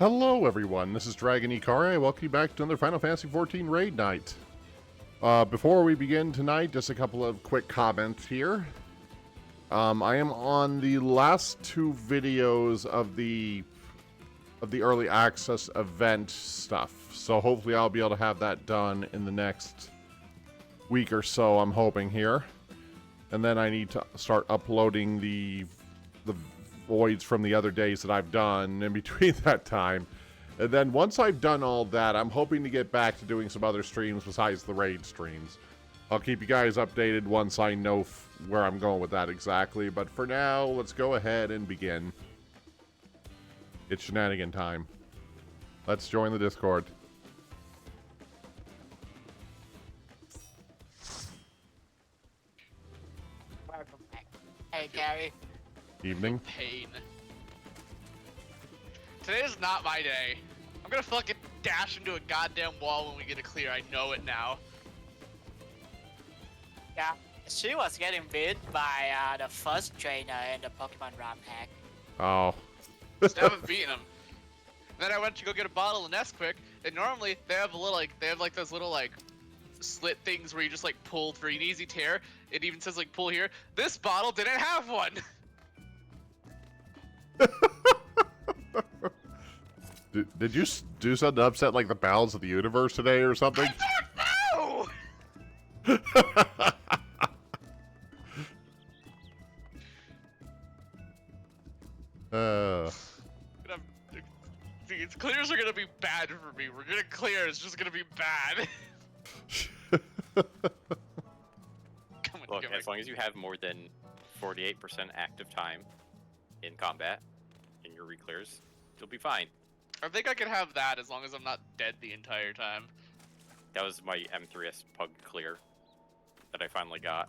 Hello everyone, this is Draginhikari. I welcome you back to another Final Fantasy XIV Raid Night. Before we begin tonight, just a couple of quick comments here. I am on the last two videos of the early access event stuff, so hopefully I'll be able to have that done in the next week or so, I'm hoping here. And then I need to start uploading the voids from the other days that I've done in between that time. And then once I've done all that, I'm hoping to get back to doing some other streams besides the raid streams. I'll keep you guys updated once I know where I'm going with that exactly. But for now, let's go ahead and begin. It's shenanigan time. Let's join the Discord. Welcome back. Hey, Gary. Evening. Pain. Today is not my day. I'm gonna fucking dash into a goddamn wall when we get a clear. I know it now. Yeah, she was getting beat by the first trainer in the Pokemon ROM pack. Oh. Still haven't beaten him. Then I went to go get a bottle of Nesquik, and normally they have a little like those little like slit things where you just like pull for an easy tear. It even says like pull here. This bottle didn't have one. Did you do something to upset like the balance of the universe today or something? I don't know. These clears are gonna be bad for me. We're gonna clear. It's just gonna be bad. Come on, Look, as long as you have more than 48% active time in combat in your reclears, you'll be fine. I think I can have that as long as I'm not dead the entire time. That was my M3S pug clear that I finally got.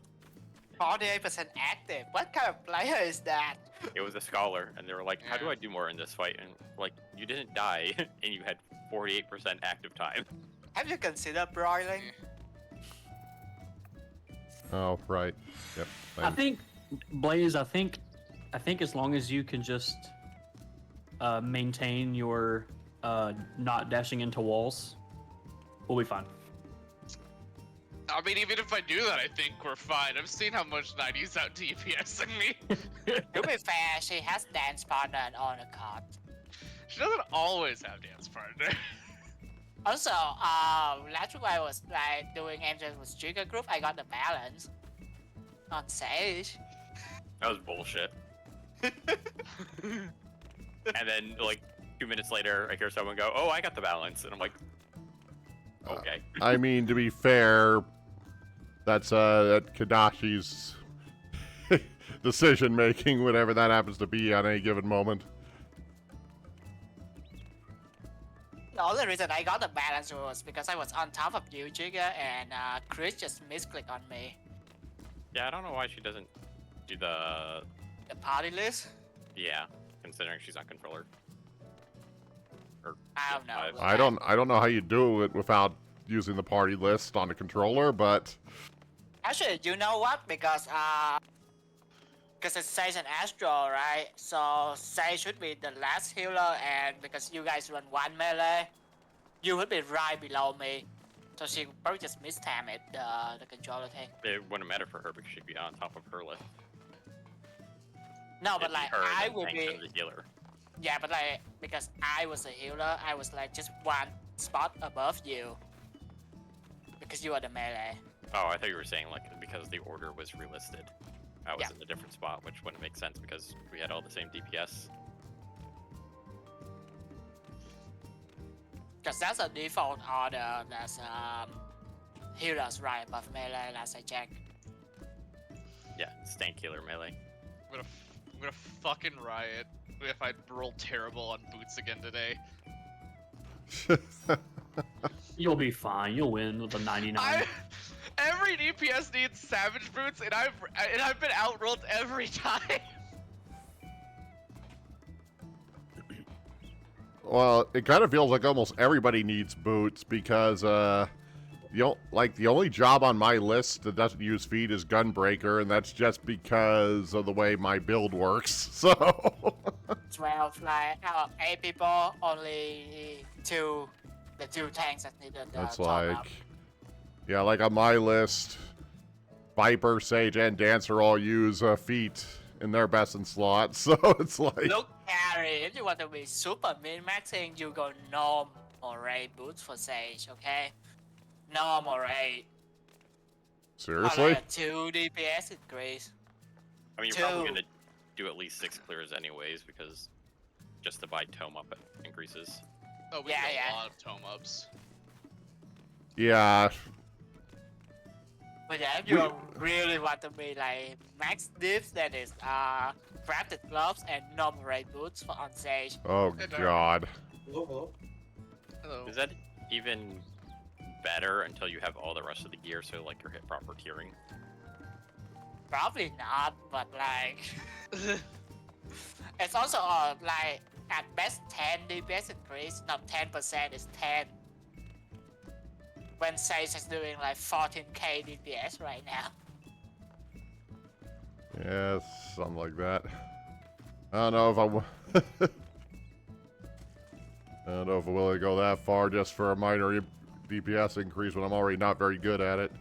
48% active. What kind of player is that? It was a scholar, and they were like, how do Yeah. I do more in this fight? And like, you didn't die, and you had 48% active time. Have you considered broiling? Oh, right. Yep. I think, Blaze, I think as long as you can just maintain your not dashing into walls, we'll be fine. I mean, even if I do that, I think we're fine. I've seen how much 90's out DPSing me. To be fair, she has dance partner and on the card. She doesn't always have dance partner. Also, last week I was like doing MJ with Trigger Group. I got the balance on Sage. That was bullshit. And then, like, 2 minutes later, I hear someone go, oh, I got the balance. And I'm like, okay. I mean, to be fair, that's that Kadashi's decision making, whatever that happens to be on any given moment. The only reason I got the balance was because I was on top of you, Trigger, and Chris just misclicked on me. Yeah, I don't know why she doesn't do the party list? yeah, considering she's on controller. Or, I don't know. I don't know how you do it without using the party list on the controller, but Actually, you know what? Because it's Sage and Astro, right? So Sage should be the last healer, and because you guys run one melee, you would be right below me. So she probably just mistimed it, the controller thing. it wouldn't matter for her because she'd be on top of her list. No, but It'd be like her, I then would Tank, be. and the healer. Yeah, but like because I was a healer, I was like just one spot above you. Because you are the melee. Oh, I thought you were saying like because the order was relisted. I was Yeah. in a different spot, which wouldn't make sense because we had all the same DPS. Because that's a default order. That's healers right above melee. Last I checked. Yeah, stank healer melee. I'm gonna fucking riot if I roll terrible on boots again today. You'll be fine. You'll win with a 99. Every DPS needs savage boots, and I've been outrolled every time. well, it kind of feels like almost everybody needs boots because the only job on my list that doesn't use feet is Gunbreaker, and that's just because of the way my build works. So 12, like out of 8 people, only the two tanks that needed That's top like, up. yeah, like on my list, Viper, Sage, and Dancer all use feet in their best in slots, so it's like... Look, Harry, if you want to be super min-maxing, you go norm or raid boots for Sage, okay? Norm or raid. Seriously? Or like a 2 DPS increase. I mean, you're Two. probably gonna do at least 6 clears anyways, because just to buy tome up increases. Oh, we Yeah, get yeah. a lot of tome ups. Yeah, But yeah, if you really want to be like max dips, that is crafted gloves and normal raid boots for on Sage. oh Hey, Dark. god. Hello. Is that even better until you have all the rest of the gear, so like you're hit proper tiering? Probably not, but like it's also like at best 10 DPS increase, not 10%, it's 10. When Sage is doing like 14k DPS right now. Yeah, something like that. I don't know if I don't know if I'm willing to go that far just for a minor DPS increase when I'm already not very good at it.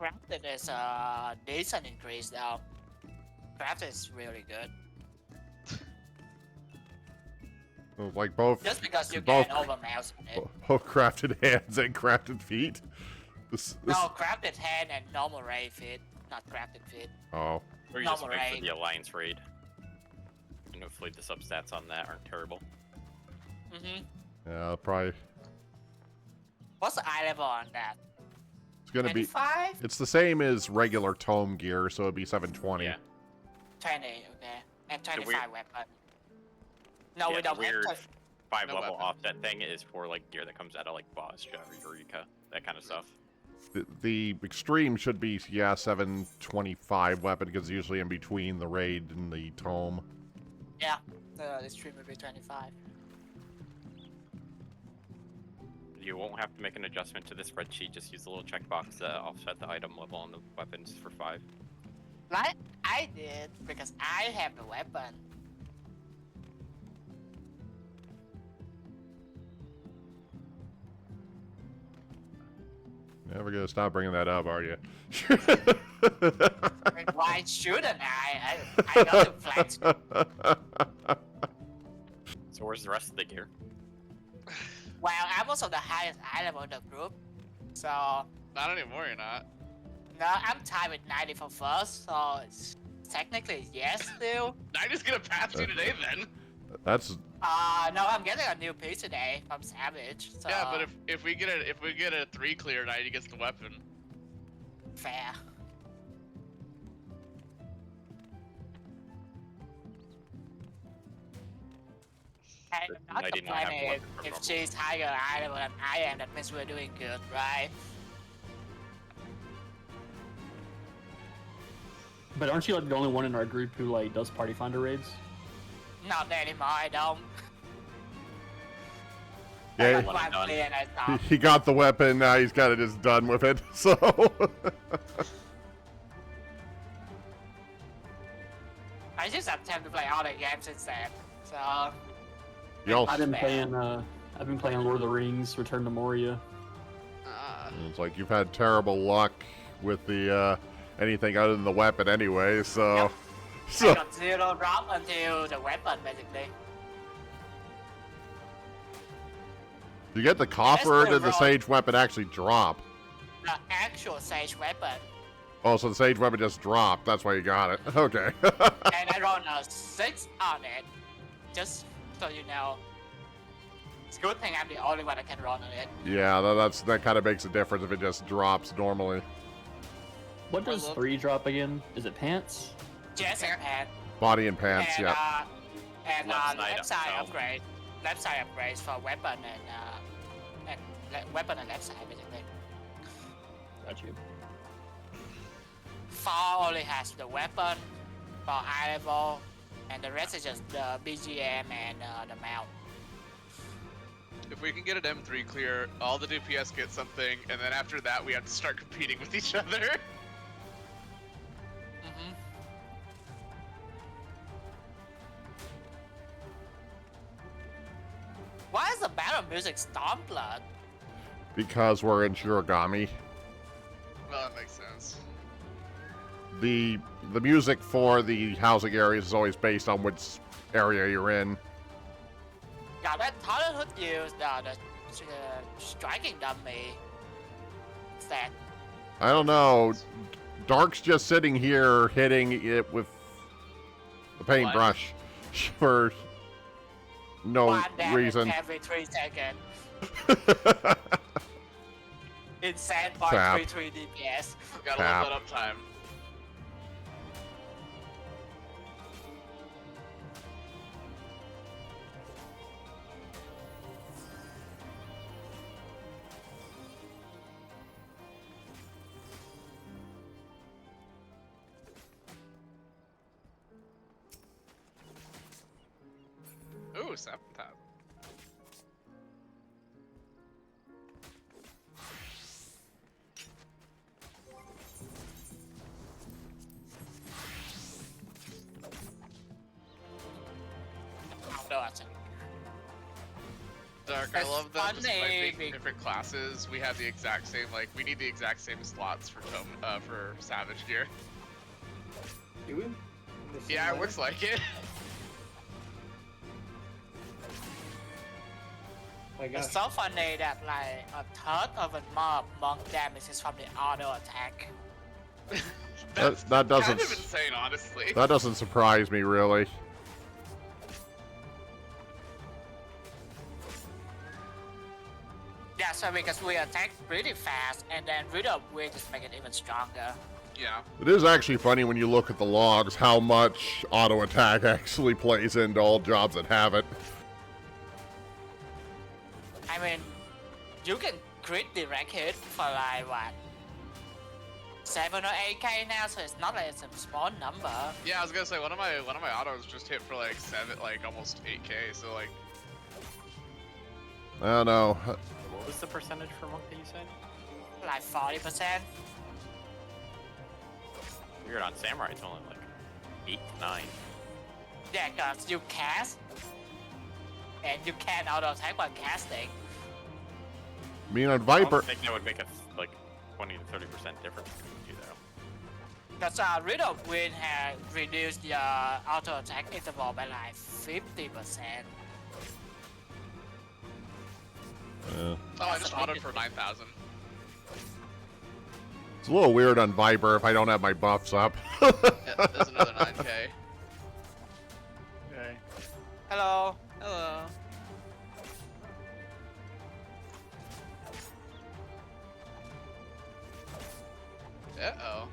Crafted is a decent increase though. Crafted is really good. Like both, Just because you both, can overmouse on it. both crafted hands and crafted feet. This, No, crafted hand and normal raid fit, not crafted fit. Oh, Or you just Normal wait for raid. the alliance raid. And hopefully the substats on that aren't terrible. yeah, probably. What's the eye level on that? It's gonna be. 25? It's the same as regular tome gear, so it'd be 720. Yeah. 20, okay. And 25 weird- weapon. No, Yeah, we the don't weird have 5 No level weapon. offset thing is for like gear that comes out of like Boss or Eureka, that kind of stuff. The extreme should be 725 weapon because it's usually in between the raid and the tome. Yeah, the stream will be 25. You won't have to make an adjustment to the spreadsheet, just use the little checkbox to offset the item level on the weapons for 5. Like I did, because I have the weapon. Never gonna stop bringing that up, are you? Like, why shouldn't I got to flex. So where's the rest of the gear? Well, I'm also the highest eye level in the group. So, Not anymore, you're not. no, I'm tied with 90 for first, so it's technically yes still. I'm just gonna pass you today then. That's No, I'm getting a new piece today from Savage, so Yeah, but if we get a 3 clear, Nighty gets the weapon. fair. And But not I did not have complaining weapon for if normal. she's higher eye level than I am, that means we're doing good, right? But aren't you like the only one in our group who like does party finder raids? Not anymore, I don't. yeah. Like one done. play and I stop. He got the weapon. Now he's kind of just done with it. So I just have time to play all the games instead. So y'all. I've been playing Lord of the Rings, Return to Moria. It's like you've had terrible luck with the anything other than the weapon anyway. So Yep. I so got 0 drop until the weapon basically. you get the coffer. Or the did the roll. sage weapon actually drop? The actual Sage weapon. Oh, so the sage weapon just dropped. That's why you got it. Okay. And I rolled a 6 on it. Just so you know. It's a good thing I'm the only one that can roll on it. Yeah, that kind of makes a difference if it just drops normally. What does love- 3 drop again? Is it pants? Just and pants. Body and pants, And, yeah. And Left side left side up, no. upgrade. Left side upgrades for weapon and weapon and left side basically. Got you. 4 only has the weapon for eye level, and the rest is just the BGM and the mount. If we can get an M3 clear, all the DPS get something, and then after that we have to start competing with each other. Why is the battle music Stormblood? Because we're in Shirogami. Well, that makes sense. The music for the housing areas is always based on which area you're in. Yeah, that Toilet Hood used the striking dummy. What's that? I don't know. Dark's just sitting here hitting it with the paintbrush for no One damage reason. every 3 seconds. Insane Tap. 0.33 DPS. Gotta Tap. love that uptime. Ooh, 7 tap. No, that's it. Dark, That's I love that despite funny, being different classes, we have the exact same, like, we need the exact same slots for for Savage gear. Do we? Yeah, it looks like it. My gosh. It's so funny that like a third of a mob monk damage is from the auto attack. That's That doesn't kind of insane, honestly. that doesn't surprise me really. Yeah, so because we attack really fast and then Riddle will just make it even stronger. Yeah. It is actually funny when you look at the logs how much auto attack actually plays into all jobs that have it. I mean, you can crit direct hit for like what? 7 or 8k now, so it's not like it's a small number. Yeah, I was gonna say one of my autos just hit for like almost 8k. So like, I don't know. What was the percentage for monk that you said? Like 40%. Weird, on Samurai it's only like 8 to 9. Yeah, cause you cast and you can auto attack while casting. I mean, on I Viper, don't think that would make a like 20 to 30% difference between the two though. Cause Riddle Wind has reduced the auto attack interval by like 50%. yeah. oh, I just autoed for 9,000. It's a little weird on Viper if I don't have my buffs up. Yeah, there's another 9k. Okay. Hello. Hello. Uh-oh.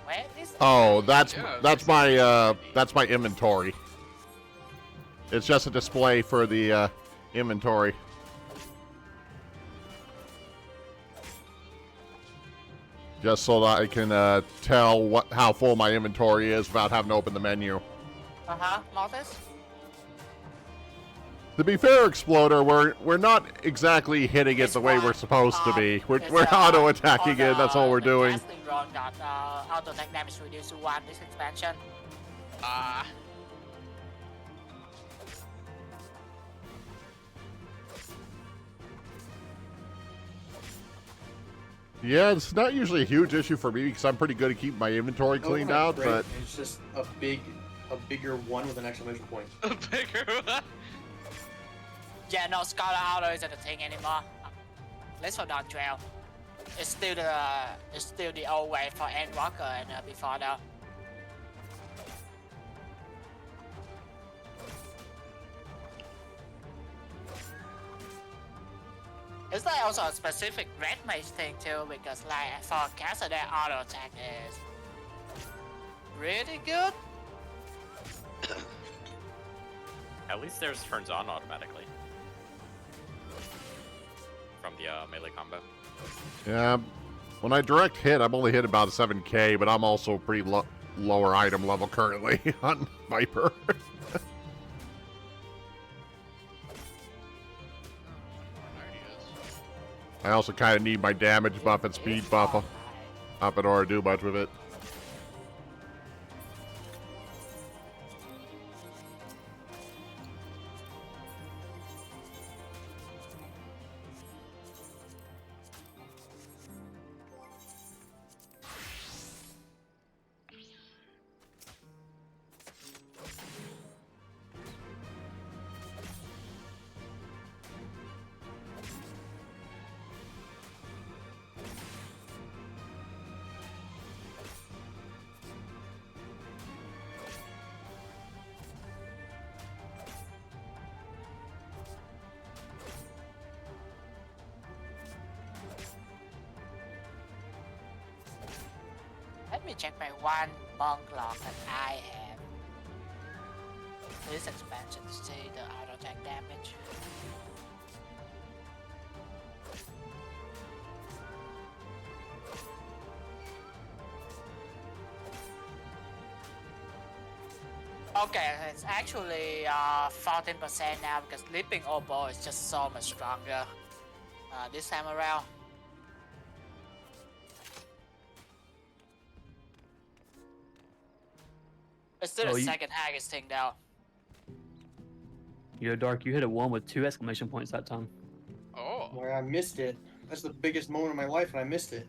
Where is Oh, that's Yeah, that's my inventory. It's just a display for the inventory. Just so that I can tell how full my inventory is without having to open the menu. Mortis? To be fair, Exploder, we're not exactly hitting it the way we're supposed to be. We're auto attacking it. That's all we're doing. Casting run got auto attack damage reduced to 1 this expansion. Ah. Yeah, it's not usually a huge issue for me because I'm pretty good at keeping my inventory Oh, cleaned right, out, right. but It's just a bigger one with an exclamation point. A bigger one. Yeah, no, Scholar Auto isn't a thing anymore. Let's hold on, Trail. It's still the old way for Endwalker and before though. It's like also a specific red mage thing too, because like for caster their auto attack is really good. At least theirs turns on automatically from the melee combo. yeah, when I direct hit, I'm only hit about a 7k, but I'm also pretty lower item level currently on Viper. There he is. I also kind of need my damage buff and speed buff up in order to do much with it. Let me check my one monk lock that I have. This expansion to see the auto attack damage. Okay, it's actually 14% now because Leaping Oboe is just so much stronger this time around. It's still Oh, the you- second highest thing though. Yo, Dark, you hit a 1 with 2 exclamation points that time. Oh. Boy, I missed it. That's the biggest moment of my life, and I missed it.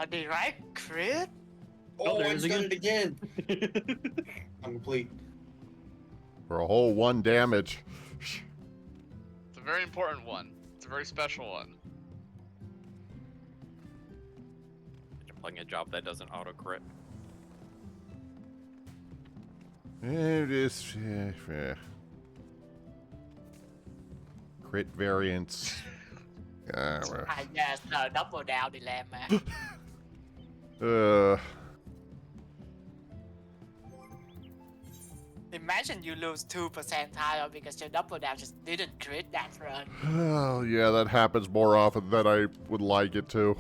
The right crit? Oh, there I it is just done again. it again. I'm complete. For a whole 1 damage. It's a very important one. It's a very special one. You're playing a job that doesn't auto crit. It is crit variance. Well. Yes, no, double down dilemma. Imagine you lose 2% higher because your double down just didn't crit that run. Oh, yeah, that happens more often than I would like it to.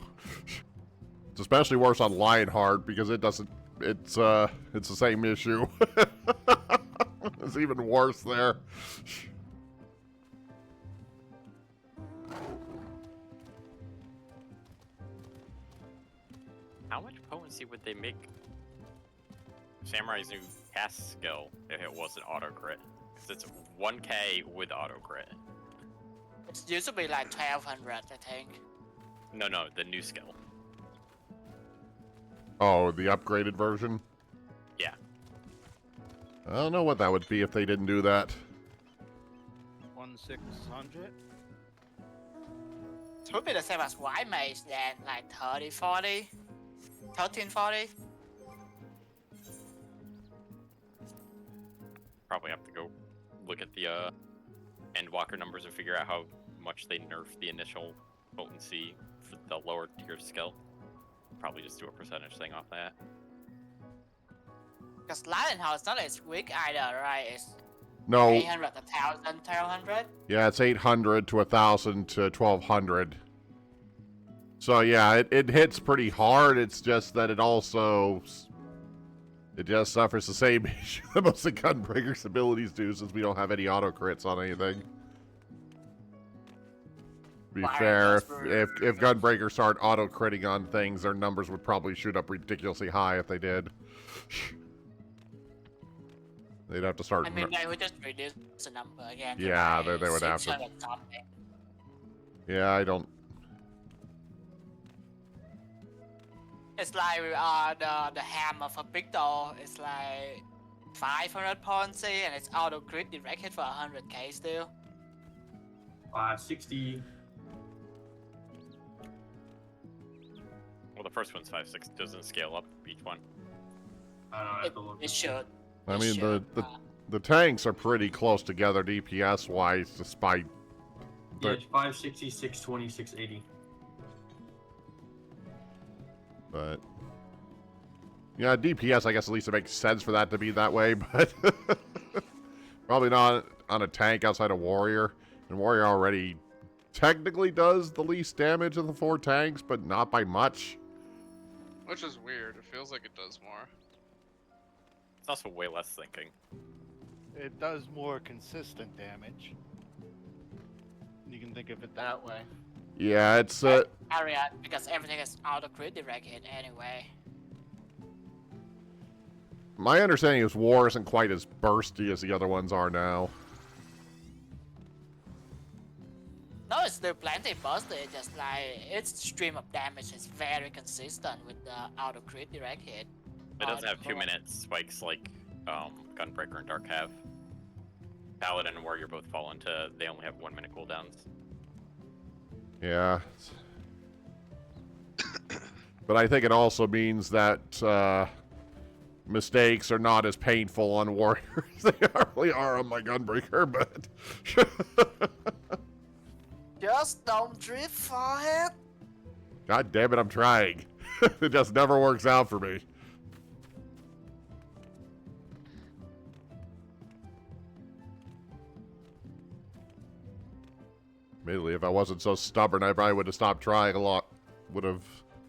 It's especially worse on Lionheart because it doesn't. It's the same issue. It's even worse there. How much potency would they make Samurai's new cast skill if it wasn't auto crit? Because it's 1k with auto crit. It's used to be like 1200, I think. No, the new skill. Oh, the upgraded version? Yeah. I don't know what that would be if they didn't do that. 1600. It would be the same as Y Mage then, like 3040, 1340. Probably have to go look at the Endwalker numbers and figure out how much they nerfed the initial potency for the lower tier skill. Probably just do a percentage thing off that. Because Lionheart is not as weak either, right? It's No, 800 to 1000, 1200. yeah, it's 800 to 1000 to 1200. So yeah, it hits pretty hard. It's just that it just suffers the same issue that most of Gunbreaker's abilities do, since we don't have any auto crits on anything. To be Fire fair, Jasper. if Gunbreaker start auto critting on things, their numbers would probably shoot up ridiculously high if they did. They'd have to start. I mean, they would just reduce the number again. to Yeah, like they would have to. 600 something. Yeah, I don't. It's like the hammer for Victor is like 500 points and it's auto crit direct hit for 100k still. 560. Well, the first one's 5.6 doesn't scale up each one. I don't know. I have to look. It should. I It mean, should, the tanks are pretty close together DPS wise, despite. Yeah, it's 560, 620, 680. But yeah, DPS, I guess at least it makes sense for that to be that way, but probably not on a tank outside of Warrior. And Warrior already technically does the least damage of the 4 tanks, but not by much. Which is weird. It feels like it does more. It's also way less thinking. It does more consistent damage. You can think of it that way. Yeah, it's Area, because everything is auto crit direct hit anyway. my understanding is war isn't quite as bursty as the other ones are now. No, it's still plenty busted. It's just like its stream of damage is very consistent with the auto crit direct hit. It doesn't have 2 minute spikes like Gunbreaker and Dark have. Paladin and Warrior both fall into, they only have 1 minute cooldowns. Yeah. But I think it also means that mistakes are not as painful on warriors they really are on my Gunbreaker, but Just don't drift for it. God damn it, I'm trying. It just never works out for me. Admittedly, if I wasn't so stubborn, I probably would have stopped trying a lot. Would have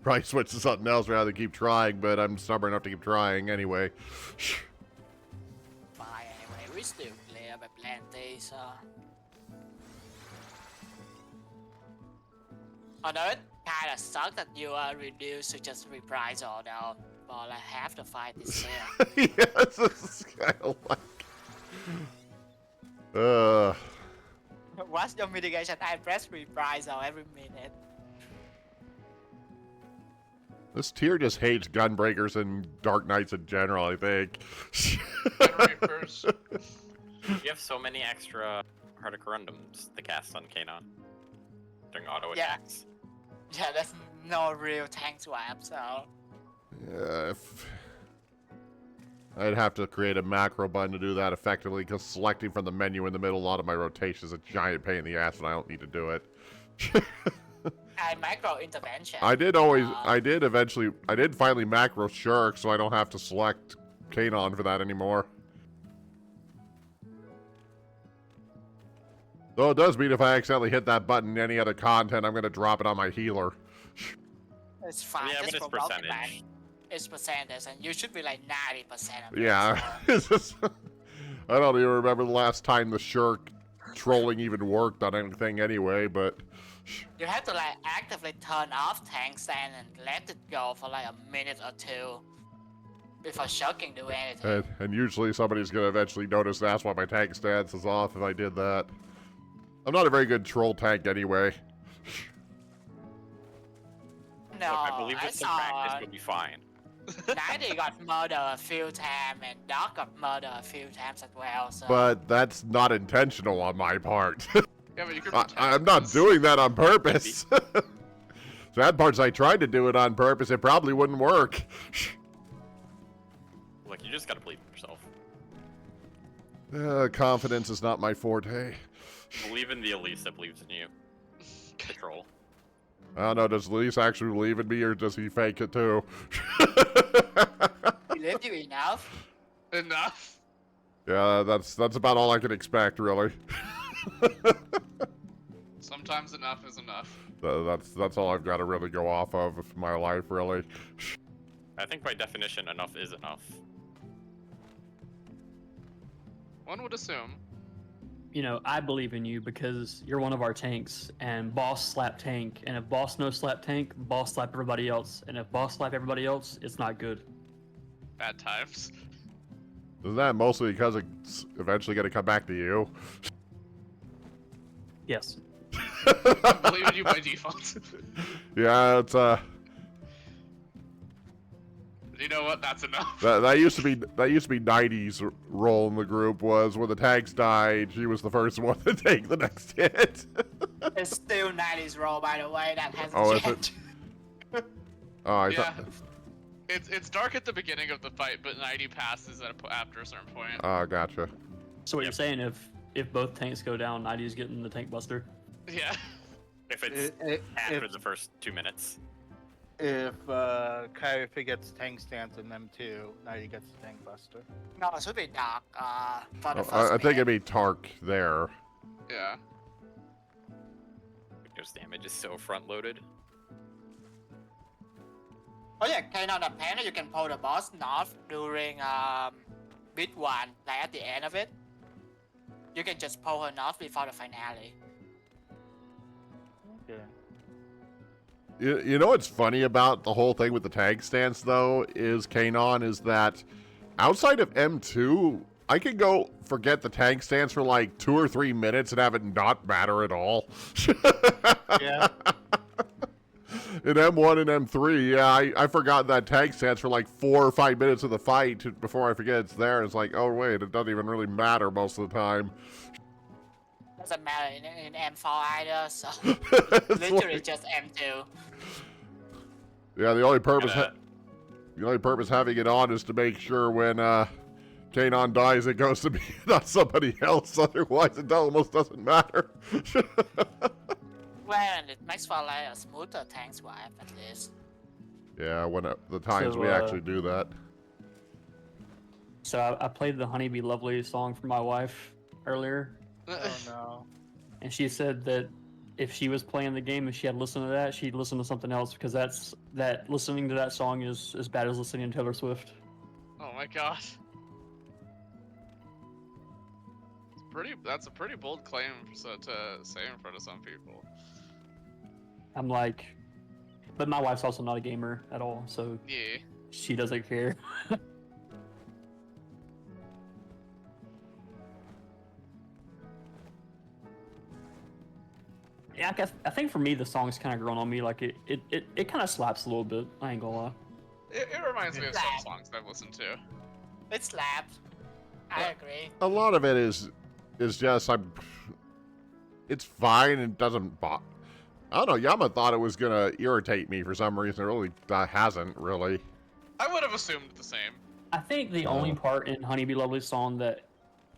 probably switched to something else rather than keep trying, but I'm stubborn enough to keep trying anyway. Fine, anyway, we still clear by plenty, so. Although it kinda sucks that you are reduced to just reprisal now, but like half the fight is there. Yes, this is kind of like. What's your mitigation? I press reprisal every minute. This tier just hates Gunbreakers and Dark Knights in general, I think. Reapers. You have so many extra Heart of Corundums to cast on Kanon during auto Yeah. attacks. Yeah, there's no real tank swap, so. Yeah, if I'd have to create a macro button to do that effectively, because selecting from the menu in the middle, a lot of my rotation is a giant pain in the ass, and I don't need to do it. I micro intervention. I did finally macro Shirk, so I don't have to select Kanon for that anymore. Though it does mean if I accidentally hit that button in any other content, I'm going to drop it on my healer. It's fine, Yeah, but just it's for percentage. multiplayer. It's percentage, and you should be like 90% of it. Yeah. so- It's just, I don't even remember the last time the Shirk trolling even worked on anything anyway, but... You have to like actively turn off tank stand and let it go for like a minute or two before shocking do anything. And usually somebody's going to eventually notice that's why my tank stance is off if I did that. I'm not a very good troll tank anyway. No, Look, I believe I with some practice saw you'll be fine. 90 got murdered a few times and Doc got murdered a few times as well, so. But that's not intentional on my part. Yeah, but you can I'm not doing that on purpose. Sad part's I tried to do it on purpose. It probably wouldn't work. Look, you just gotta believe in yourself. Confidence is not my forte. Believe in the Elise that believes in you. The troll. I don't know, does Elise actually believe in me or does he fake it too? He lived you enough. Enough. Yeah, that's about all I can expect, really. Sometimes enough is enough. That's all I've got to really go off of my life, really. I think by definition, enough is enough. One would assume. You know, I believe in you because you're one of our tanks, and boss slap tank, and if boss no slap tank, boss slap everybody else, and if boss slap everybody else, it's not good. Bad times. Isn't that mostly because it's eventually going to come back to you? Yes. I believe in you by default. Yeah, it's You know what? That's enough. that used to be 90's role in the group was when the tanks died, she was the first one to take the next hit. It's still 90s roll, by the way, that hasn't Oh, is it? changed. Oh, I Yeah. thought. It's dark at the beginning of the fight, but 90 passes after a certain point. Oh, gotcha. So what you're saying, if both tanks go down, 90's getting the tank buster? Yeah. If it's after the first 2 minutes. If Kyrie gets tank stance in them too, now he gets the tank buster. No, it should be Doc, for the Oh, first I think it'd minute. be Tark there. Yeah. Because damage is so front loaded. Oh yeah, Kanon the Panda, you can pull the boss north during bit 1, like at the end of it. You can just pull her north before the finale. Yeah. You know what's funny about the whole thing with the tank stance, though, is Kanon, is that outside of M2, I can go forget the tank stance for like 2 or 3 minutes and have it not matter at all. Yeah. In M1 and M3, yeah, I forgot that tank stance for like 4 or 5 minutes of the fight before I forget it's there. It's like, oh wait, it doesn't even really matter most of the time. Doesn't matter in M4 either, so It's literally like- just M2. yeah, the only purpose Gotta- having it on is to make sure when Kanon dies, it goes to be not somebody else. Otherwise, it almost doesn't matter. Well, and it makes for like a smoother tank swipe at least. Yeah, when the times So, we actually do that. So I played the Honeybee Lovely song for my wife earlier, Oh no. and she said that if she was playing the game and she had listened to that, she'd listen to something else because listening to that song is as bad as listening to Taylor Swift. Oh my gosh. That's a pretty bold claim to say in front of some people. I'm like, but my wife's also not a gamer at all, so Yeah. she doesn't care. Yeah, I think for me the song's kind of grown on me. Like it kind of slaps a little bit. I ain't gonna lie. It reminds me of some Yeah. songs I've listened to. It slaps. I agree. A lot of it is just it's fine and doesn't I don't know. Yama thought it was gonna irritate me for some reason. It really hasn't really. I would have assumed the same. I think the only part in Honeybee Lovely's song that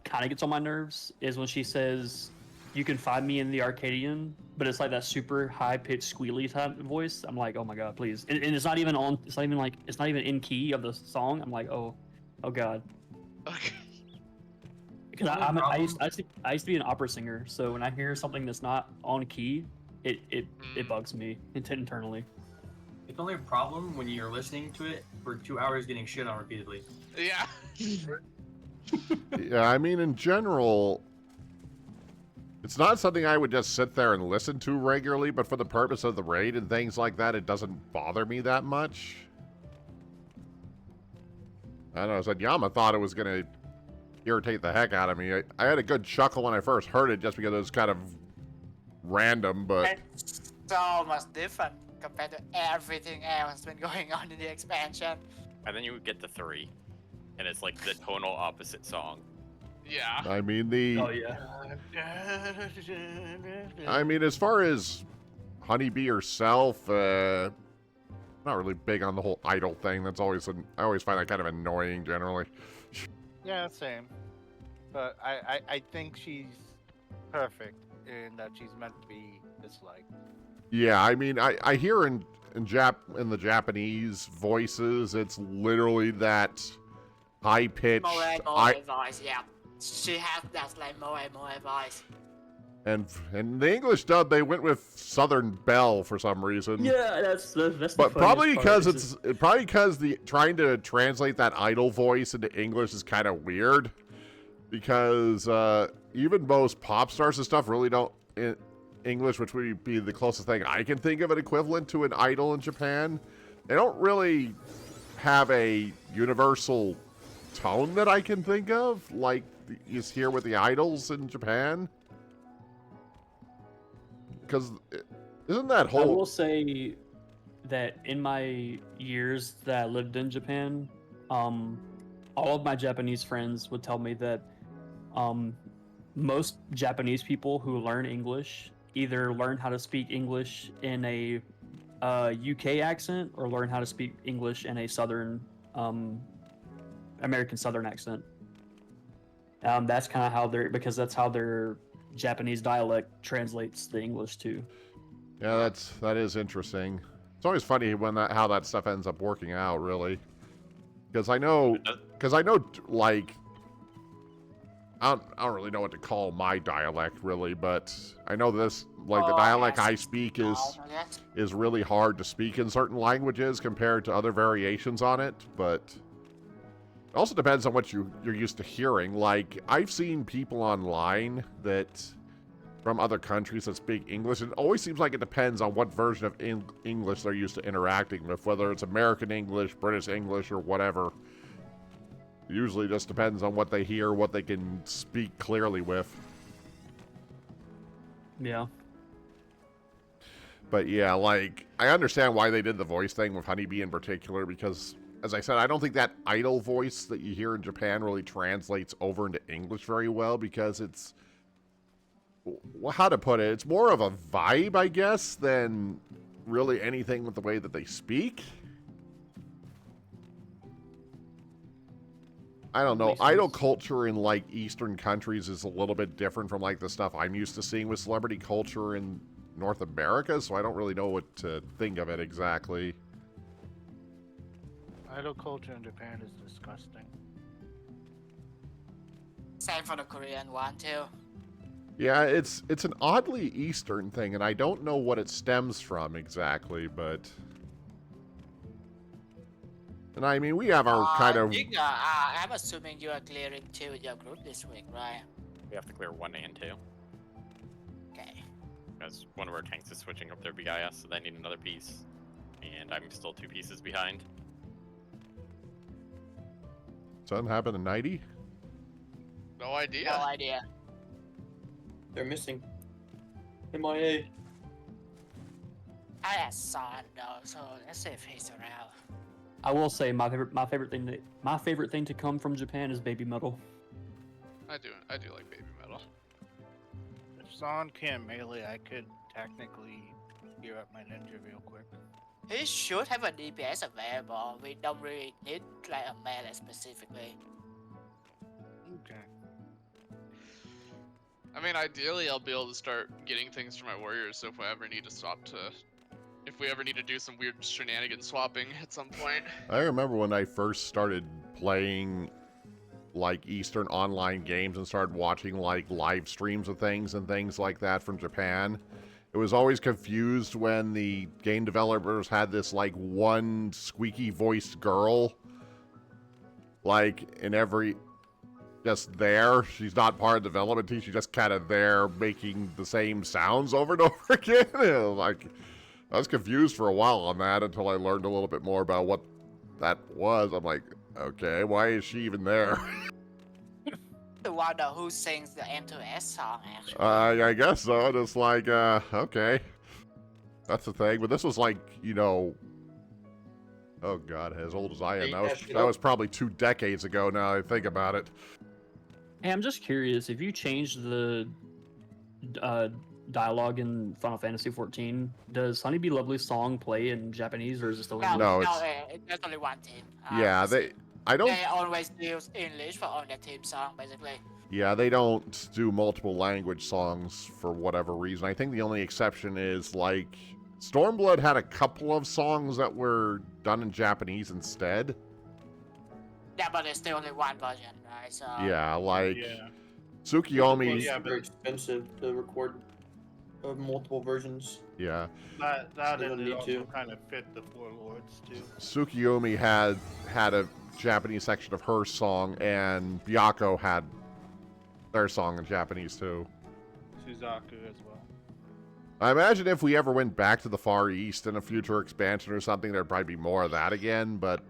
kind of gets on my nerves is when she says, "You can find me in the Arcadian," but it's like that super high pitched squealy type voice. I'm like, oh my god, please! And it's not even on. It's not even like it's not even in key of the song. I'm like, oh god. Okay. Because I used to be an opera singer, so when I hear something that's not on key, it bugs me internally. It's only a problem when you're listening to it for 2 hours getting shit on repeatedly. Yeah. Yeah, I mean, in general, it's not something I would just sit there and listen to regularly, but for the purpose of the raid and things like that, it doesn't bother me that much. I don't know, I said Yama thought it was going to irritate the heck out of me. I had a good chuckle when I first heard it just because it was kind of random, but It's so much different compared to everything else that's been going on in the expansion. And then you would get to 3, and it's like the tonal opposite song. Yeah. I mean, Oh yeah. I mean, as far as Honeybee herself, not really big on the whole idol thing. That's always I always find that kind of annoying generally. Yeah, same. But I think she's perfect in that she's meant to be disliked. Yeah, I mean, I hear in the Japanese voices, it's literally that high pitched. Moe voice, yeah. She has that like Moe voice. And in the English dub, they went with Southern Belle for some reason. Yeah, that's the But probably funniest part, because the trying to translate that idol voice into English is kind of weird. Because even most pop stars and stuff really don't in English, which would be the closest thing I can think of an equivalent to an idol in Japan. They don't really have a universal tone that I can think of, like is here with the idols in Japan. Because isn't that I whole? will say that in my years that I lived in Japan, all of my Japanese friends would tell me that most Japanese people who learn English either learn how to speak English in a UK accent or learn how to speak English in a Southern American Southern accent. That's kind of how that's how their Japanese dialect translates the English to. Yeah, that is interesting. It's always funny when how that stuff ends up working out, really. Because I know, like, I don't really know what to call my dialect, really, but I know this, like, the dialect I speak is really hard to speak in certain languages compared to other variations on it, but it also depends on what you're used to hearing. Like, I've seen people online that from other countries that speak English. It always seems like it depends on what version of English they're used to interacting with, whether it's American English, British English, or whatever. Usually just depends on what they hear, what they can speak clearly with. Yeah. But yeah, like, I understand why they did the voice thing with Honeybee in particular, because, as I said, I don't think that idol voice that you hear in Japan really translates over into English very well, because it's, well, how to put it, it's more of a vibe, I guess, than really anything with the way that they speak. I don't know. Idol culture in, like, Eastern countries is a little bit different from, like, the stuff I'm used to seeing with celebrity culture in North America, so I don't really know what to think of it exactly. Idol culture in Japan is disgusting. Same for the Korean one too. Yeah, it's an oddly Eastern thing, and I don't know what it stems from exactly, but... And I mean, we have our kind of... I'm assuming you are clearing 2 with your group this week, right? We have to clear 1 and 2. Okay. Because one of our tanks is switching up their BIS, so they need another piece. And I'm still 2 pieces behind. Something happened in 90? No idea. No idea. They're missing. MIA. I had Son though, so let's see if he's around. I will say my favorite thing to come from Japan is baby metal. I do like baby metal. If Son can't melee, I could technically gear up my ninja real quick. He should have a DPS available. We don't really need like a melee specifically. Okay. I mean, ideally, I'll be able to start getting things for my warriors. So if I ever need to swap to, if we ever need to do some weird shenanigan swapping at some point. I remember when I first started playing like Eastern online games and started watching like live streams of things and things like that from Japan. It was always confused when the game developers had this like one squeaky voiced girl like in every, just there. She's not part of the development team. She's just kind of there making the same sounds over and over again. Like, I was confused for a while on that until I learned a little bit more about what that was. I'm like, okay, why is she even there? The one who sings the M3S song actually. I guess so. It's like, okay. That's the thing. But this was like, you know, oh God, as old as I am. That was probably 2 decades ago now I think about it. Hey, I'm just curious, if you changed the dialogue in Final Fantasy XIV, does Honeybee Lovely's song play in Japanese, or is it still in No, English? there's only one team. Yeah, they always use English for all their team song, basically. Yeah, they don't do multiple language songs for whatever reason. I think the only exception is, like, Stormblood had a couple of songs that were done in Japanese instead. Yeah, but there's still only one version, right? So Yeah, like, Yeah. Tsukiyomi... Yeah, It's very expensive to record multiple versions. Yeah. That They and don't it need also to. kind of fit the Four Lords too. Tsukiyomi had a Japanese section of her song, and Byako had their song in Japanese too. Suzaku as well. I imagine if we ever went back to the Far East in a future expansion or something, there'd probably be more of that again, but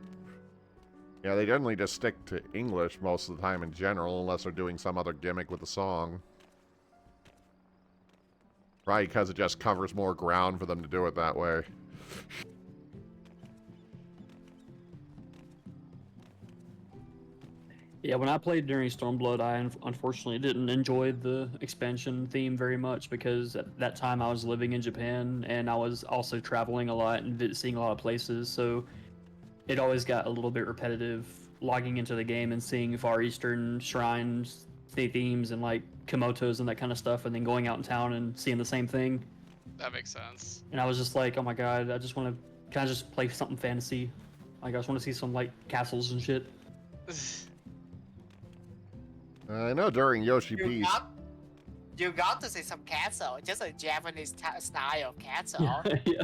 yeah, they generally just stick to English most of the time in general, unless they're doing some other gimmick with the song. Right, because it just covers more ground for them to do it that way. Yeah, when I played during Stormblood, I unfortunately didn't enjoy the expansion theme very much, because at that time I was living in Japan and I was also traveling a lot and seeing a lot of places, so it always got a little bit repetitive logging into the game and seeing Far Eastern shrines, themes, and like Komotos and that kind of stuff, and then going out in town and seeing the same thing. That makes sense. And I was just like, oh my god, I just want to kind of just play something fantasy. Like, I just want to see some like castles and shit. I know during Yoshi P's... You got to see some castle, just a Japanese style castle. Yeah.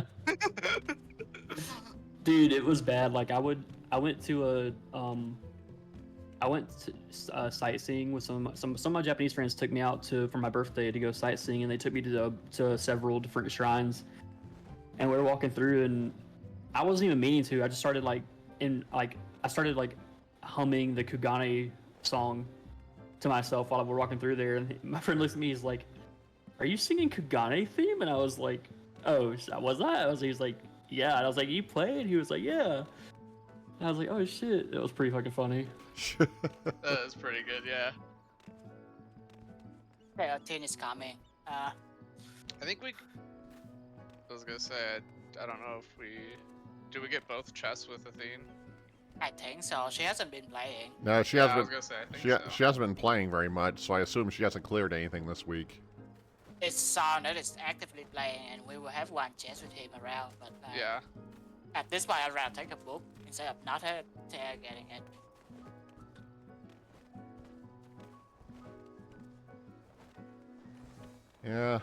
Dude, it was bad. Like, I went to a I went sightseeing with some of my Japanese friends. Took me out for my birthday to go sightseeing, and they took me to several different shrines. And we were walking through, and I wasn't even meaning to. I just started humming the Kugane song to myself while we were walking through there. And my friend looks at me, he's like, "Are you singing Kugane theme?" And I was like, "Oh, was that?" He was like, "Yeah." And I was like, "You play it?" He was like, "Yeah." And I was like, "Oh shit!" It was pretty fucking funny. That is pretty good, yeah. Okay, a team is coming. I think I was gonna say, I don't know if do we get both chests with Athene? I think so. She hasn't been playing. No, she Yeah, I hasn't. was gonna say, I think so. She hasn't been playing very much, so I assume she hasn't cleared anything this week. It's Son that is actively playing, and we will have one chest with him around. But Yeah. at this point, I'd rather take a book instead of not getting it. Yeah.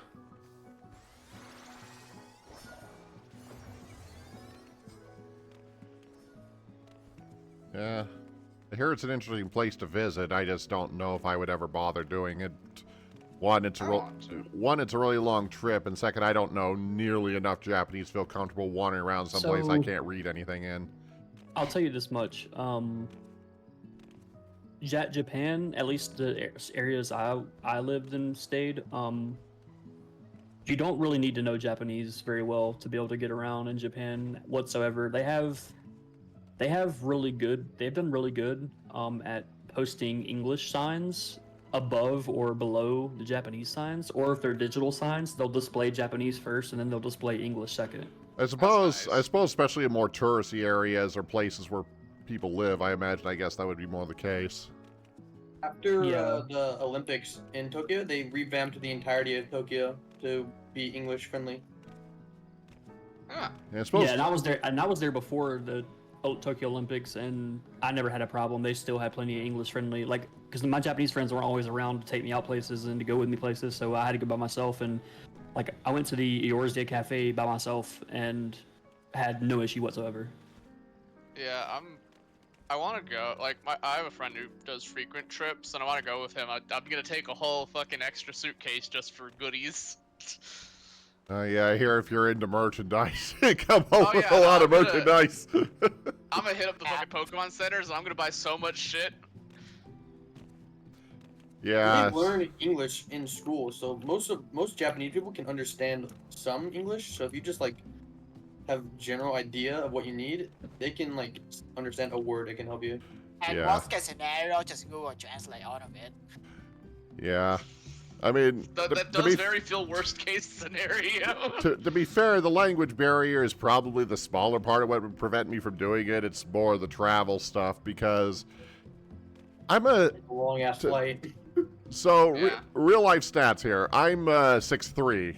Yeah. I hear it's an interesting place to visit. I just don't know if I would ever bother doing it. One, it's a really long trip, and second, I don't know nearly enough Japanese to feel comfortable wandering around someplace I So- can't read anything in. I'll tell you this much. Japan, at least the areas I lived and stayed, you don't really need to know Japanese very well to be able to get around in Japan whatsoever. They've done really good at posting English signs above or below the Japanese signs, or if they're digital signs, they'll display Japanese first and then they'll display English second. I suppose, nice. especially in more touristy areas or places where people live, I guess that would be more the case. After Yeah. the Olympics in Tokyo, they revamped the entirety of Tokyo to be English friendly. Huh. Yeah, I suppose. Yeah, and I was there before the Tokyo Olympics, and I never had a problem. They still had plenty of English friendly, like, because my Japanese friends weren't always around to take me out places and to go with me places, so I had to go by myself. And like, I went to the Eorzea Cafe by myself and had no issue whatsoever. Yeah, I want to go. Like, I have a friend who does frequent trips, and I want to go with him. I'm gonna take a whole fucking extra suitcase just for goodies. Yeah, I hear if you're into merchandise, come home Oh, with yeah, a lot no, of I'm gonna- merchandise. I'm gonna hit up the fucking Pokemon centers, and I'm gonna buy so much shit. Yeah. We learn English in school, so most Japanese people can understand some English. So if you just like have general idea of what you need, they can like understand a word that can help you. And Yeah. worst case scenario, just Google Translate all of it. Yeah. I mean, That does very feel worst case scenario. to be fair, the language barrier is probably the smaller part of what would prevent me from doing it. It's more the travel stuff, because I'm a... A long ass flight. So, Yeah. real life stats here. I'm 6'3".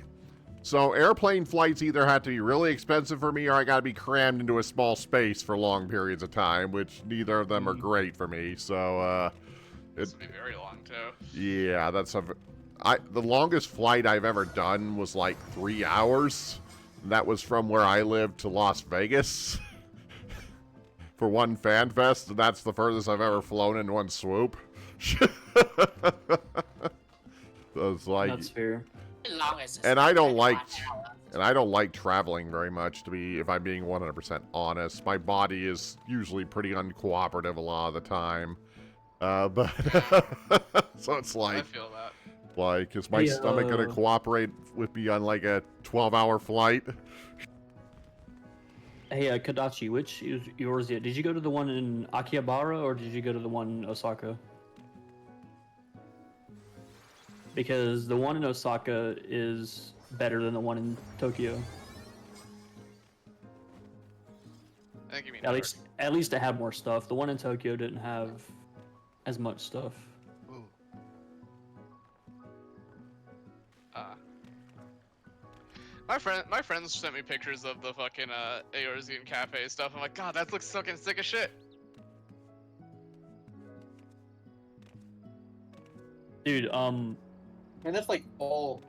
So, airplane flights either have to be really expensive for me, or I gotta be crammed into a small space for long periods of time, which neither of them are great for me. So, This would be very long too. yeah, the longest flight I've ever done was like 3 hours. That was from where I live to Las Vegas for one fan fest, and that's the furthest I've ever flown in one swoop. So it's like, That's fair. Longest. And I don't 21 like- hours. and I don't like traveling very much, if I'm being 100% honest. My body is usually pretty uncooperative a lot of the time. But so it's I like, feel that. is my Hey, stomach gonna cooperate with me on like a 12-hour flight? Hey, Kadachi, which is yours? Did you go to the one in Akihabara or did you go to the one in Osaka? Because the one in Osaka is better than the one in Tokyo. I think you mean At least it had more stuff. The one in Tokyo didn't have as much stuff. My friends sent me pictures of the fucking Eorzean Cafe stuff. I'm like, God, that looks fucking sick as shit. Dude, And that's like all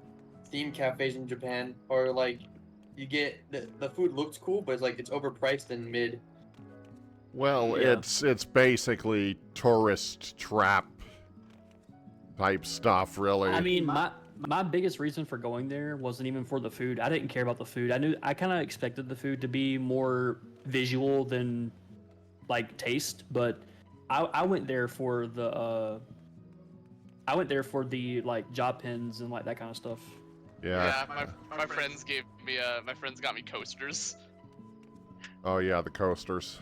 theme cafes in Japan, or like you get the food looks cool, but it's like it's overpriced and mid. Well, Yeah. it's basically tourist trap type stuff, really. I mean, my biggest reason for going there wasn't even for the food. I didn't care about the food. I kind of expected the food to be more visual than like taste, but I went there for the like job pins and like that kind of stuff. yeah. My friends gave me my friends got me coasters. Oh yeah, the coasters.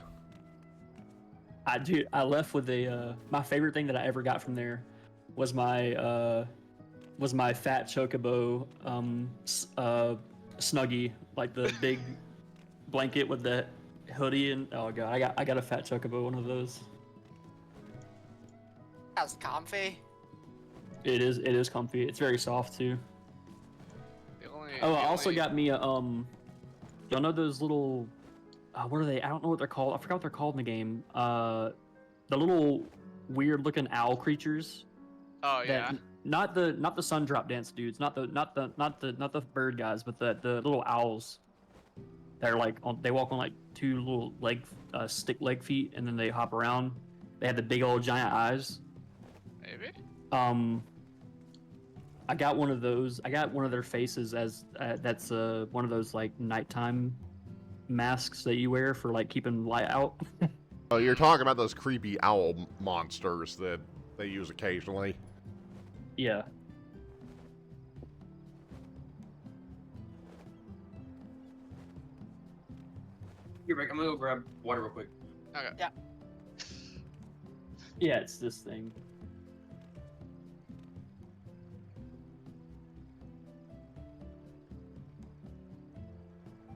I left with a my favorite thing that I ever got from there was my fat chocobo snuggie, like the big blanket with the hoodie, and oh god, I got a fat chocobo, one of those. That's comfy. It is comfy. It's very soft too. I The also only- got me a y'all know those little what are they? I don't know what they're called. I forgot what they're called in the game. The little weird looking owl creatures. Oh yeah. That, not the sun drop dance dudes, not the bird guys, but the little owls. They're like they walk on like two little stick leg feet, and then they hop around. They have the big old giant eyes. Maybe. I got one of those. I got one of their faces as that's one of those like nighttime masks that you wear for like keeping light out. Oh, you're talking about those creepy owl monsters that they use occasionally. Yeah. You're right. I'm gonna go grab water real quick. Okay. Yeah. Yeah, it's this thing.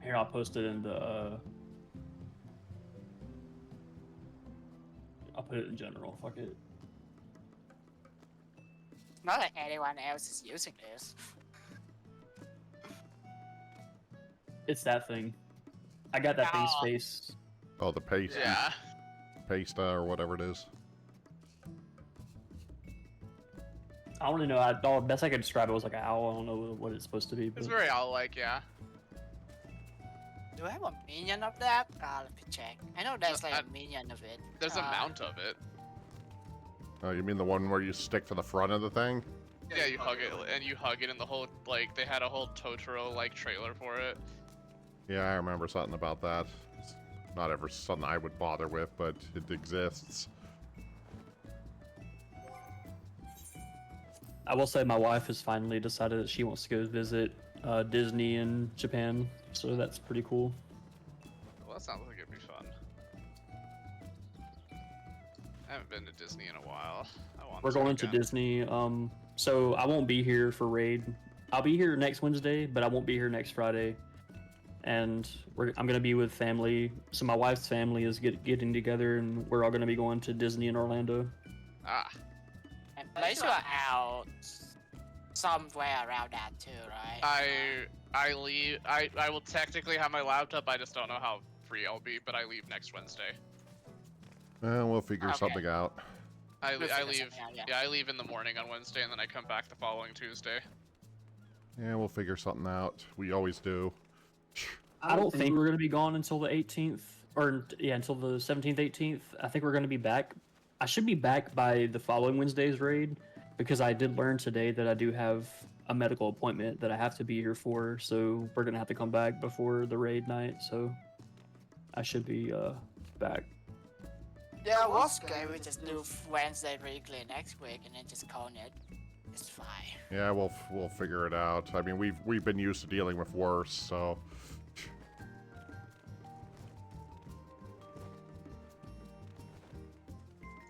Here, I'll post it in the. I'll put it in general. Fuck it. Not like anyone else is using this. It's that thing. I got that thing's Oh. face. Oh, the paste, Yeah. pasta or whatever it is. I don't really know. The best I could describe it was like an owl. I don't know what it's supposed to be. It's But very owl-like, yeah. Do I have a minion of that? Let me check. I know there's like a minion of it. There's a mount of it. Oh, you mean the one where you stick to the front of the thing? Yeah, you hug it, and you hug it, and the whole like they had a whole Totoro-like trailer for it. Yeah, I remember something about that. It's not ever something I would bother with, but it exists. I will say my wife has finally decided that she wants to go visit Disney in Japan, so that's pretty cool. Well, that sounds like it'd be fun. I haven't been to Disney in a while. I want We're going to again. Disney. So I won't be here for Raid. I'll be here next Wednesday, but I won't be here next Friday. And I'm gonna be with family. So my wife's family is getting together, and we're all gonna be going to Disney in Orlando. Ah, And place you are out somewhere around that too, right? I leave. I will technically have my laptop. I just don't know how free I'll be. But I leave next Wednesday. We'll figure Okay. something out. I We'll figure leave. something out, yeah. Yeah, I leave in the morning on Wednesday, and then I come back the following Tuesday. Yeah, we'll figure something out. We always do. I don't think we're gonna be gone until the 18th, or yeah, until the 17th, 18th. I think we're gonna be back. I should be back by the following Wednesday's raid, because I did learn today that I do have a medical appointment that I have to be here for. So we're gonna have to come back before the raid night. So I should be back. Yeah, what's good? We just do Wednesday weekly next week and then just call it. It's fine. Yeah, we'll figure it out. I mean, we've been used to dealing with worse, so.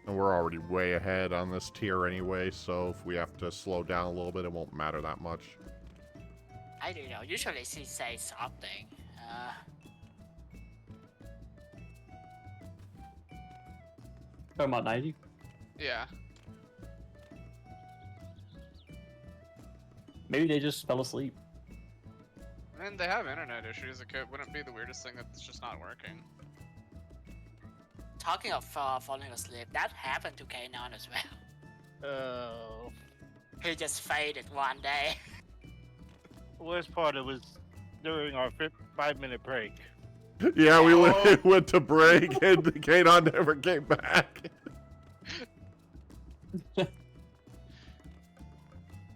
And we're already way ahead on this tier anyway, so if we have to slow down a little bit, it won't matter that much. I don't know. Usually she says something. Talking about 90. Yeah. Maybe they just fell asleep. I mean, they have internet issues. It wouldn't be the weirdest thing that it's just not working. Talking of falling asleep, that happened to Kanon as well. Oh. He just faded one day. Worst part, it was during our 5-minute break. Yeah, we went to break and Kanon never came back.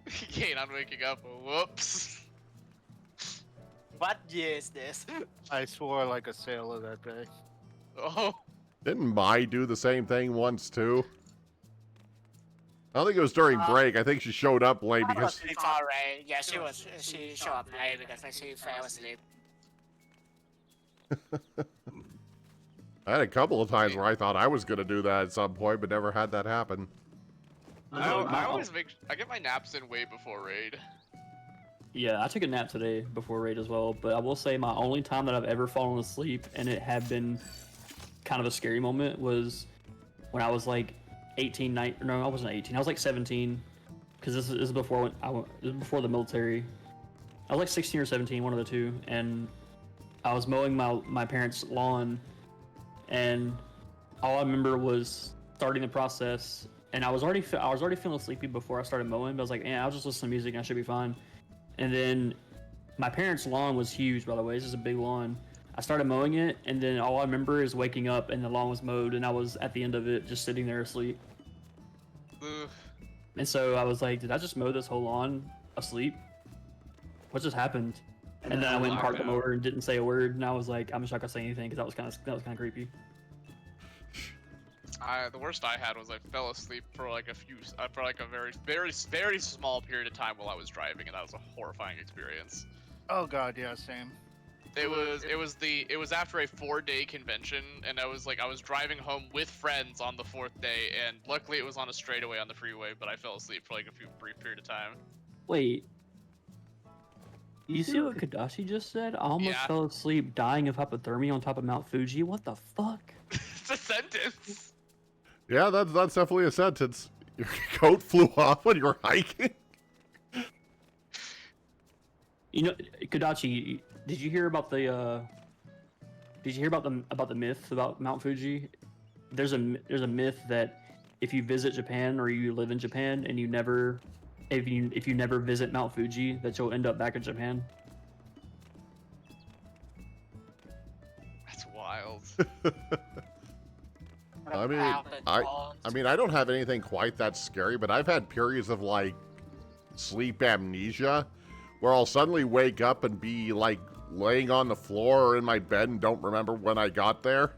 Kane on waking up. Whoops. What year is this? I swore like a sailor that day. Oh. Didn't Mai do the same thing once too? I don't think it was during break. I think she showed up late because Before rain, yeah, she showed up late because she fell asleep. I had a couple of times where I thought I was gonna do that at some point, but never had that happen. I always I get my naps in way before raid. Yeah, I took a nap today before raid as well, but I will say my only time that I've ever fallen asleep, and it had been kind of a scary moment, was when I was like 18, no, I wasn't 18, I was like 17, because this is before this is before the military. I was like 16 or 17, one of the two, and I was mowing my parents' lawn, and all I remember was starting the process, and I was already feeling sleepy before I started mowing, but I was like, I'll just listen to music and I should be fine. And then my parents' lawn was huge, by the way. This is a big lawn. I started mowing it, and then all I remember is waking up and the lawn was mowed, and I was at the end of it, just sitting there asleep. Ugh. And so I was like, did I just mow this whole lawn asleep? What just happened? And then I went and parked the mower and didn't say a word, and I was like, I'm just not gonna say anything because that was kind of creepy. The worst I had was I fell asleep for like a very small period of time while I was driving, and that was a horrifying experience. Oh god, yeah, same. It was after a 4-day convention, and I was driving home with friends on the 4th day, and luckily it was on a straightaway on the freeway, but I fell asleep for like a brief period of time. Wait. You see what Kadashi just said? I almost fell asleep dying of hypothermia on top of Mount Fuji. What the fuck? It's a sentence. yeah, that's definitely a sentence. Your coat flew off when you were hiking. You know, Kadachi, did you hear about the myth about Mount Fuji? There's a myth that if you visit Japan or you live in Japan and if you never visit Mount Fuji, that you'll end up back in Japan. That's wild. I mean, I don't have anything quite that scary, but I've had periods of like sleep amnesia where I'll suddenly wake up and be like laying on the floor or in my bed and don't remember when I got there.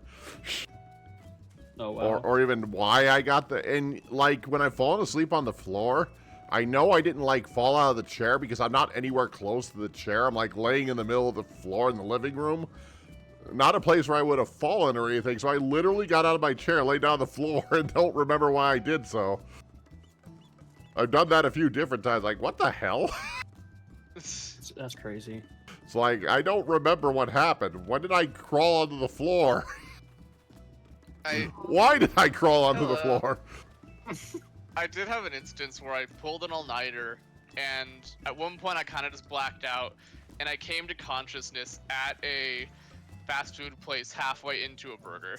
Oh, wow. Or even why I got there. And like when I've fallen asleep on the floor, I know I didn't like fall out of the chair because I'm not anywhere close to the chair. I'm like laying in the middle of the floor in the living room. Not a place where I would have fallen or anything. So I literally got out of my chair, laid down on the floor, and don't remember why I did so. I've done that a few different times. Like, what the hell? That's crazy. It's like, I don't remember what happened. When did I crawl onto the floor? Why did I crawl onto the floor? I did have an instance where I pulled an all-nighter, and at one point I kind of just blacked out, and I came to consciousness at a fast food place halfway into a burger.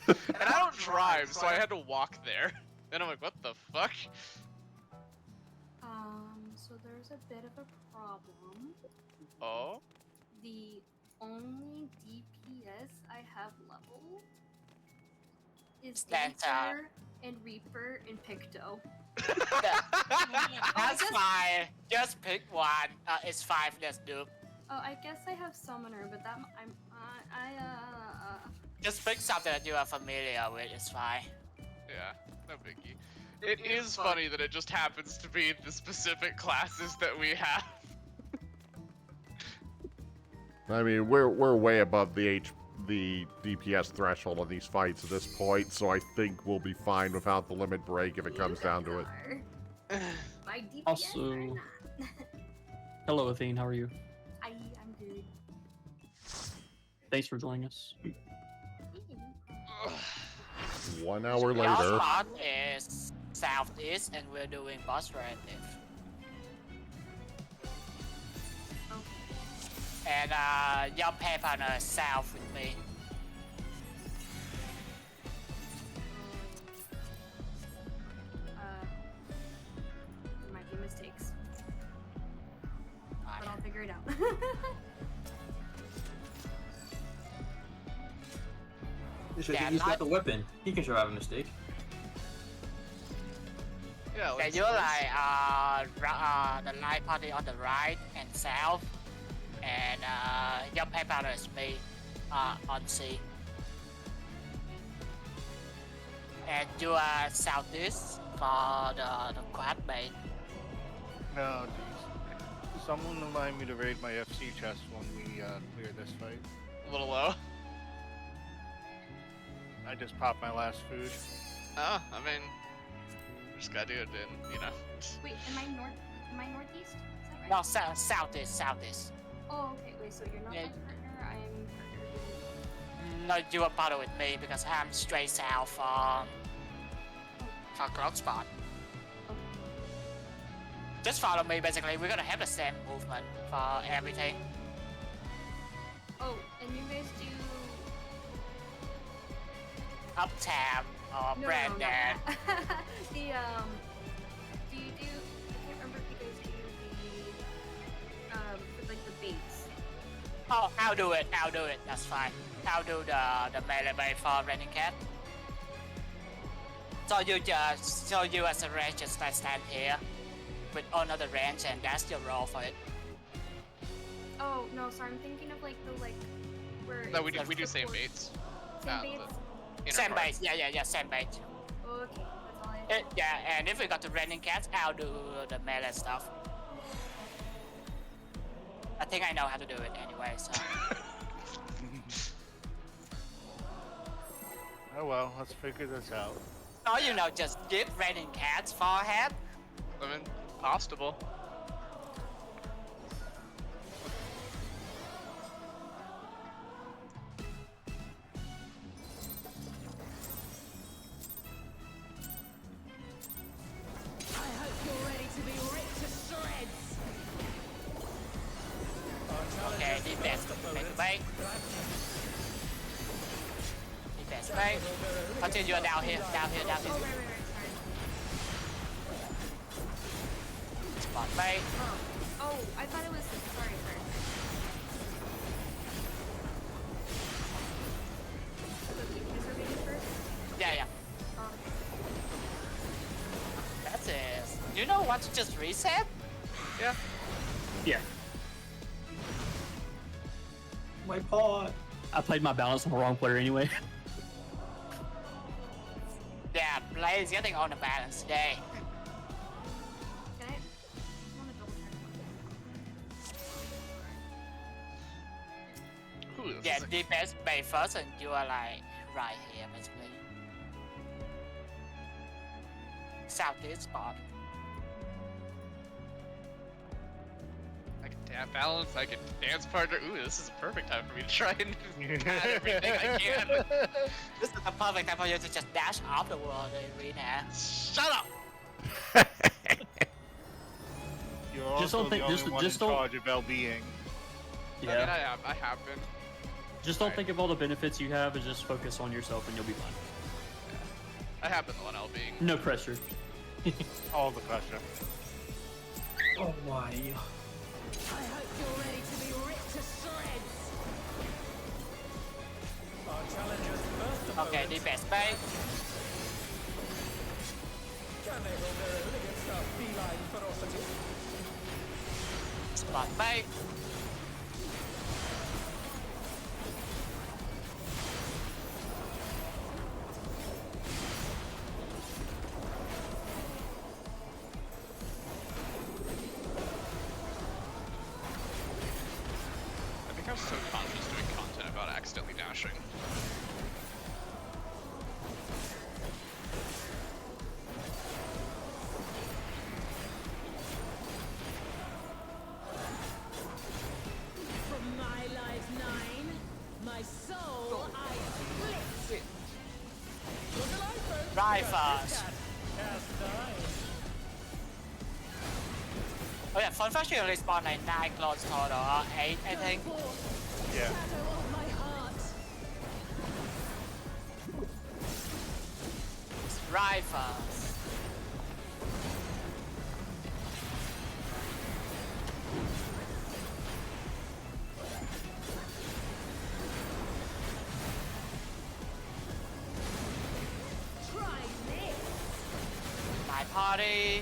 And I don't drive, so I had to walk there. And I'm like, what the fuck? So there's a bit of a problem. Oh? The only DPS I have level is Dancer and Reaper and Picto. That's fine. Just pick one. It's 5. Let's do. Oh, I guess I have Summoner, but that Just pick something that you are familiar with. It's fine. Yeah, no biggie. It is funny that it just happens to be the specific classes that we have. I mean, we're way above the DPS threshold on these fights at this point, so I think we'll be fine without the limit break if it comes down to it. My DPS Also, are not. hello, Athene. How are you? I'm good. Thanks for joining us. 1 hour Our later. spot is southeast, and we're doing boss relative. And your pay partner is south with me. There might be mistakes, but I'll figure it out. Because Yeah, he's not- got the weapon. He can survive a mistake. Yeah, Yeah, let's, you're let's- like the light party on the right and south, and your pay powder is me on C. And you are southeast for the quad bait. No, jeez. Someone remind me to raid my FC chest when we clear this fight. a little low. I just popped my last food. Oh, I mean, just gotta do it, and you know. Wait, am I northeast? Is that right? No, southeast. Oh, okay. Wait, so you're not Yeah. my partner. I'm partner. No, you are partner with me because I'm straight south from clock spot. Okay. Just follow me. Basically, we're gonna have the same movement for everything. Oh, and you guys do. Up tab or No, Brandon. not that. The Do you do? I can't remember if you guys do the like the baits. Oh, I'll do it. That's fine. I'll do the melee bait for Raining Cat. So you as a range just stand here with another range, and that's your role for it. Oh no, sorry. I'm thinking of like the where. No, it's we do same support- baits. Same the baits. inner Same part. bait. Yeah, same bait. Okay, that's all I have. Yeah, and if we got the Raining Cats, I'll do the melee stuff. I think I know how to do it anyway, so. Oh well, let's figure this out. Or just give Raining Cats forehead. I mean, possible. Okay, defense. Make the bait. Defense bait. Until you're down here. Oh, right. Sorry. Spot bait. Oh, I thought it was. Sorry. So you guys are reading first. Yeah. Oh, That's it. You know what to just reset? Yeah. Yeah. My paw. I played my balance on the wrong player anyway. Yeah, Play is getting on the balance today. can I? Just want to double check. Ooh, this Yeah, is a- defense bait first, and you are like right here basically. Southeast spot. I can tap balance, I can dance partner. Ooh, this is a perfect time for me to try and add everything I can. This is the perfect time for you to just dash off the world arena. Shut up! You're Just also don't think- the only just- one just in don't- charge of well-being. I mean, I have been. Just don't Alright. think of all the benefits you have, and just focus on yourself, and you'll be fine. I have been the one being. No pressure. All the pressure. Oh my. Okay, defense bait. Spot bait. I think I was so conscious doing content about accidentally dashing. From my life 9, my soul I split. Look alive, folks. Right first. Cast 9. Oh yeah, fun fact, you only spawn like 9 clones total, or 8 I think. Yeah. Shadow of my heart. Right first. party.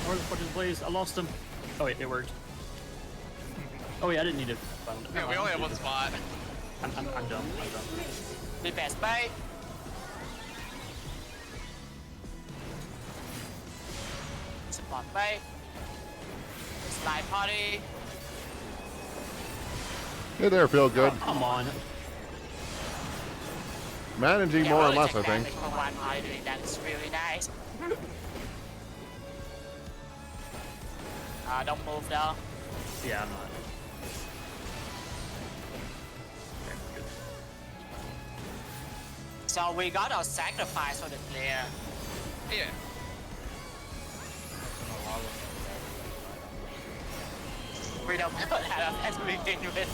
Where the fuck is Blaze? I lost him. Oh wait, it worked. Oh wait, I didn't need to find it. Yeah, we only have one spot. I'm dumb. I'm dumb. Be best bait. Support bait. Slide party. Hey there, feel good. Come on. Managing more or less, I think. For one party doing that is really nice. Don't move though. Yeah, I'm not. So we got our sacrifice for the clear. Yeah. We don't put that up as we begin with.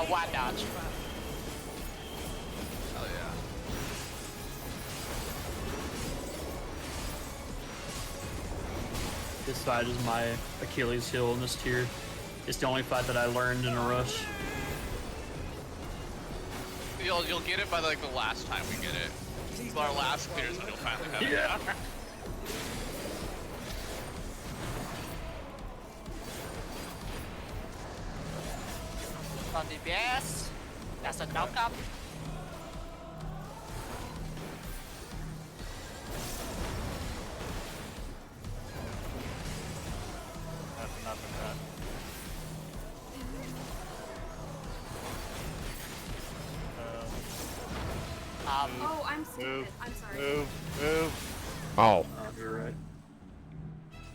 One dodge. Hell yeah. This side is my Achilles heel in this tier. It's the only fight that I learned in a rush. You'll get it by like the last time we get it. So our last clears when you'll finally have it. Yeah. On DPS. That's a knockup. That's nothing bad. Oh, I'm stupid. Move. I'm sorry. Move. Oh. Oh, you're right.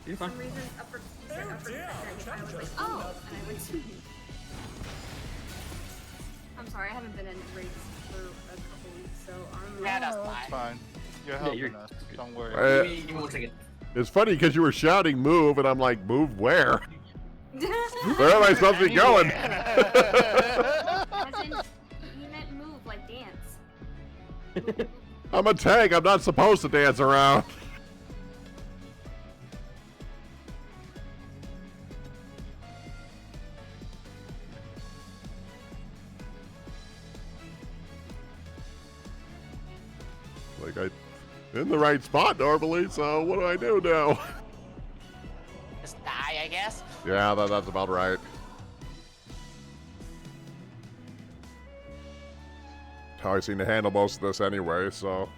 You're For fine. some reason, upper, you said upper sector, I was like, oh, and I went to. I'm sorry, I haven't been in raids for a couple weeks, so I'm. Yeah, that's It's fine. fine. You're Yeah, helping you're us. Don't worry. Give me 1 second. It's funny because you were shouting move, and I'm like, move where? As Where am I supposed to be going? in, you meant move like dance. I'm a tank. I'm not supposed to dance around. Like I in the right spot normally, so what do I do now? Just die, I guess. Yeah, that's about right. How I seem to handle most of this anyway, so.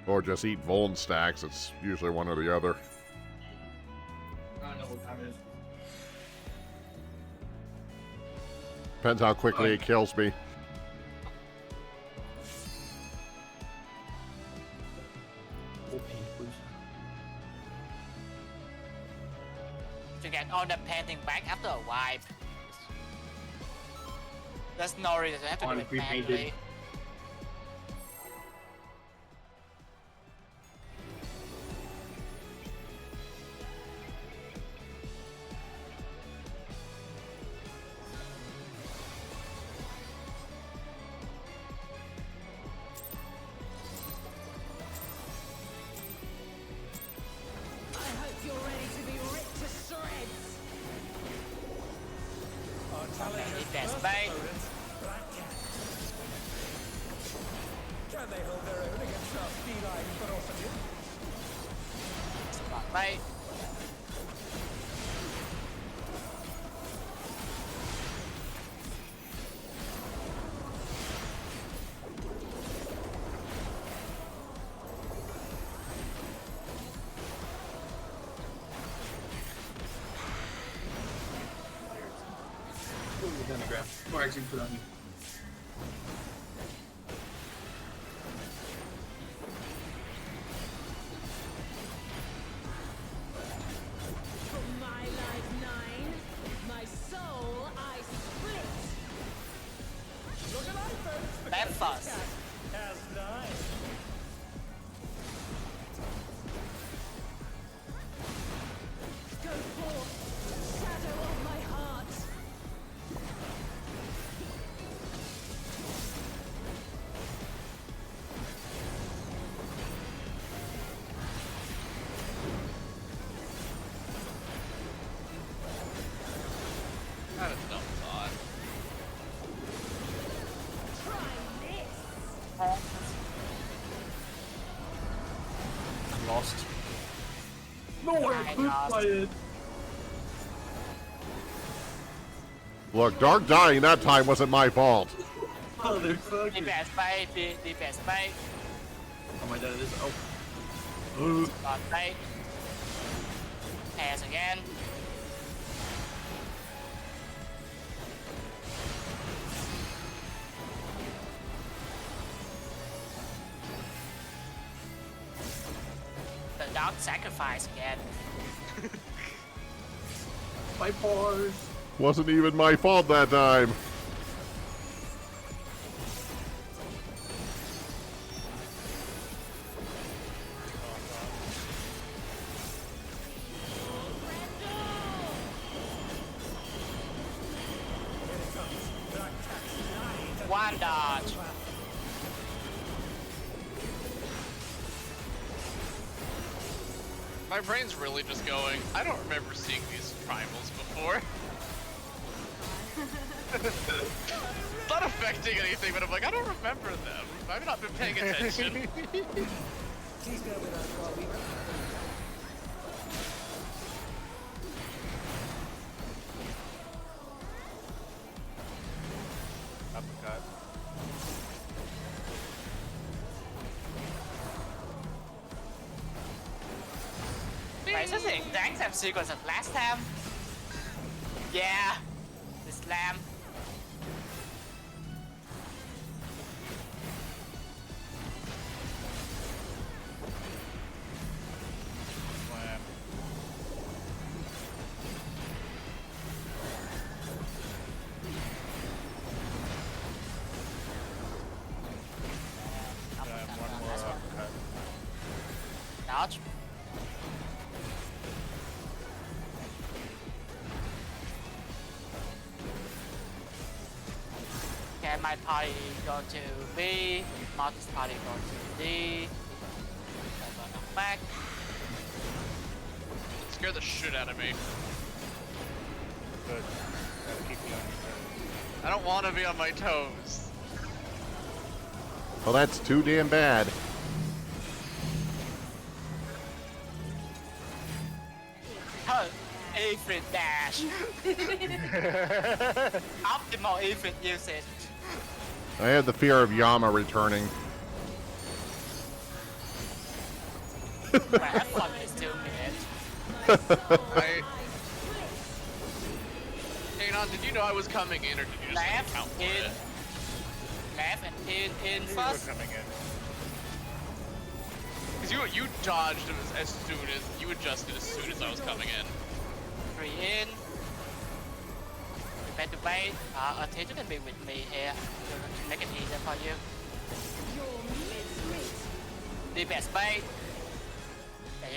Or just eat Vuln stacks, it's usually one or the other. I don't know what time it is. Depends how quickly it kills me. To get all the painting back after a wipe. There's no reason to have to do On it pre-painted. manually. I hope you're ready to be ripped to shreds. Okay, that's bait. Can they hold their own against our feline ferocity? Spot bait. On the ground. Or actually put on you. For my life 9, my soul I split. Look alive, folks! That fast. Has died. Go forth, shadow of my heart. That is dumb thought. I'm lost. No, I lost. Look, Dark dying that time wasn't my fault. Motherfucker. Defense bait, defense bait, Oh my god, it is. Oh. spot bait. Pass again. The dog sacrifice again. My pores. Wasn't even my fault that time. One dodge. My brain's really just going, I don't remember seeing these primals before. It's not affecting anything, but I'm like, I don't remember them. I've not been paying attention. Please bear with us while we Uppercut. Wait, is this the exact same sequence of last time? Yeah. The slam. Slam. Slam, one more uppercut. Dodge. Okay, my party go to B, Marcus party go to D. Knock back. Scare the shit out of me. Good. Gotta keep you on your toes. I don't want to be on my toes. Well, that's too damn bad. Oh, aphid dash. Optimal aphid usage. I had the fear of Yama returning. Well, have fun is 2 minutes. Hang on, did you know I was coming in, or did you just Left, count for in. it? Left and in You first. were coming in. Because you dodged as soon as, you adjusted as soon as I was coming in. 3 in. Prepare to bait. Artist, you can be with me here. To make it easier for you. The best bait.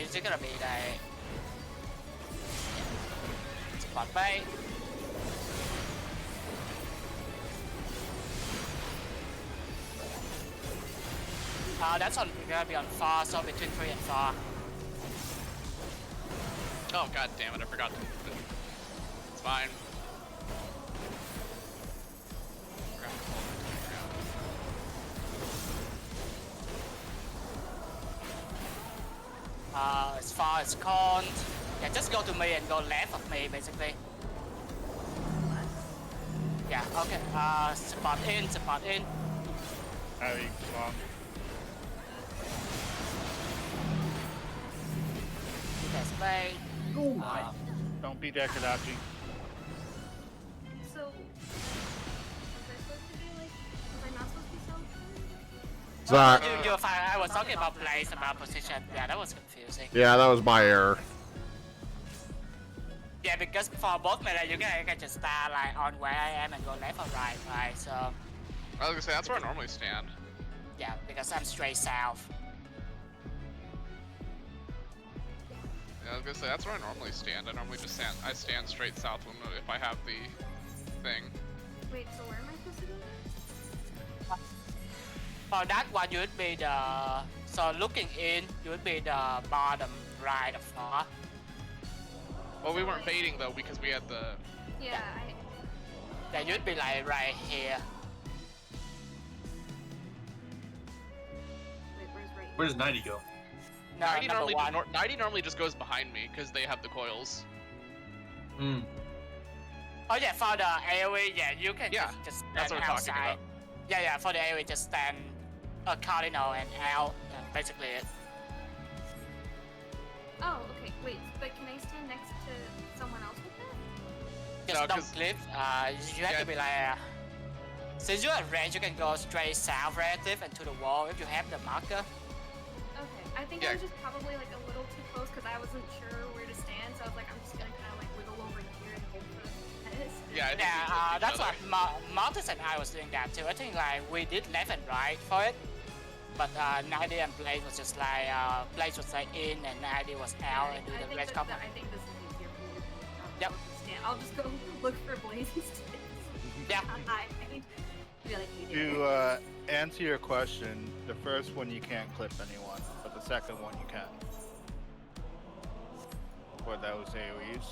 It's just gonna be like spot bait. That's on gonna be on 4, so between 3 and 4. Oh god damn it, I forgot to. It's fine. As far as cons, yeah, just go to me and go left of me basically. Yeah, okay. Spot in, spot in. Harry, long. That's bait. Oh my. Don't be Dekadachi. So, was I supposed to be like, was I not supposed to be self? Sorry. You're fine. I was talking about place, about position. Yeah, that was confusing. Yeah, that was my error. Yeah, because for both melee, you can just start like on where I am and go left or right, right? So, I was gonna say, that's where I normally stand. yeah, because I'm straight south. Yeah, I was gonna say, that's where I normally stand. I normally just stand straight south when, if I have the thing. Wait, so where am I supposed to go? For that one, you would be the... So looking in, you would be the bottom right of floor. Well, we weren't baiting though because we had the. Yeah, Yeah, you'd be like right here. Where does 90 go? No, 90 number normally, one. 90 normally just goes behind me because they have the coils. Hmm. Oh yeah, for the AoE, yeah, you can Yeah, just stand that's what we're talking outside. about. Yeah, for the AoE, just stand a cardinal and out, and basically it. Oh, okay. Wait, but can I stand next to someone else with that? Just No, don't 'cause- clip. You have yeah. to be like. Since you're at range, you can go straight south relative and to the wall if you have the marker. Okay. I think Yeah. I was just probably like a little too close because I wasn't sure where to stand, so I was like, I'm just gonna kind of like wiggle over here and hope for this. Yeah, I think we Yeah, trust each that's other. what Marcus and I was doing that too. I think like we did left and right for it, but 90 and Blaze was just like Blaze was like in and 90 was out and do the rest cover. I think this is easier for me. Yep. I'll just go look for Blaze instead. Yeah. Hide. Be like, "Hey, To answer your question, the first one you can't clip anyone, but the second one you can. For those AoEs.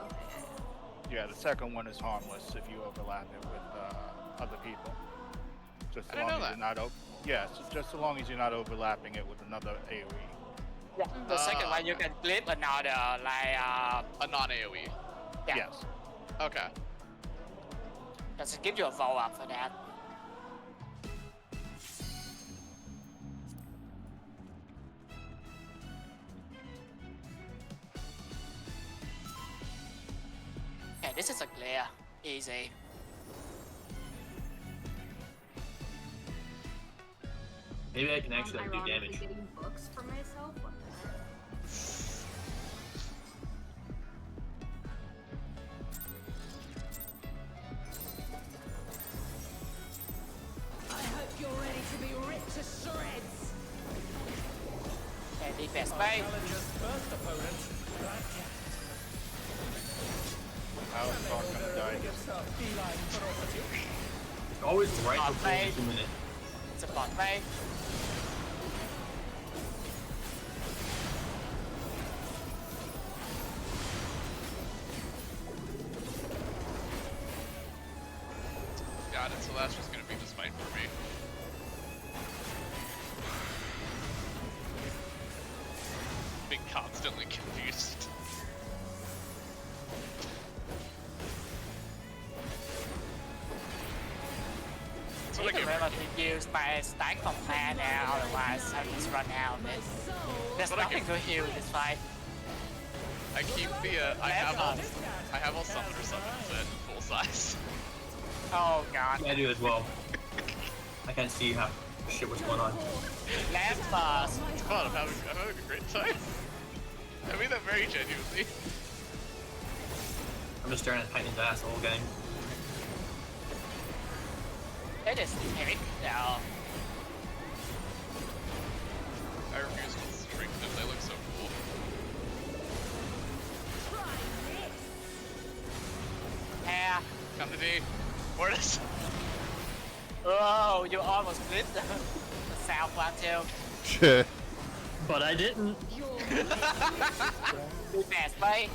okay. Yeah, the second one is harmless if you overlap it with other people. Just I as didn't long know as that. you're not just as long as you're not overlapping it with another AoE. Yeah. The second one you can clip another like A non-AoE. yeah. Yes. Okay. Does it give you a vote up for that? Okay, this is a clear. Easy. Maybe I can actually like, do ironically damage. getting books for myself. What the heck? I hope you're ready to be ripped to shreds. Okay, defense play. Challenger's first opponent, Black Cat. I was talking to die. Against our feline ferocity. It's always right Oh, before mate. the 2 minute. It's a bot play. Got it, so that's just gonna be just fine for me. Being constantly confused. That's You what I can get. remember to use my stack from plan now, otherwise I just run out of My it. soul. There's What I nothing to heal in this fight. I keep the I have all summoner summons at full size. Oh god. Yeah, I do as well. I can't see how shit what's going on. Left first. It's fun. I'm having a great time. I mean that very genuinely. I'm just staring at Titan's ass the whole game. It is epic though. I refuse to shrink them. They look so cool. Try this. Yeah. Come to D. Mortis. Oh, you almost clipped the south one too. Shit. But I didn't. Defense play.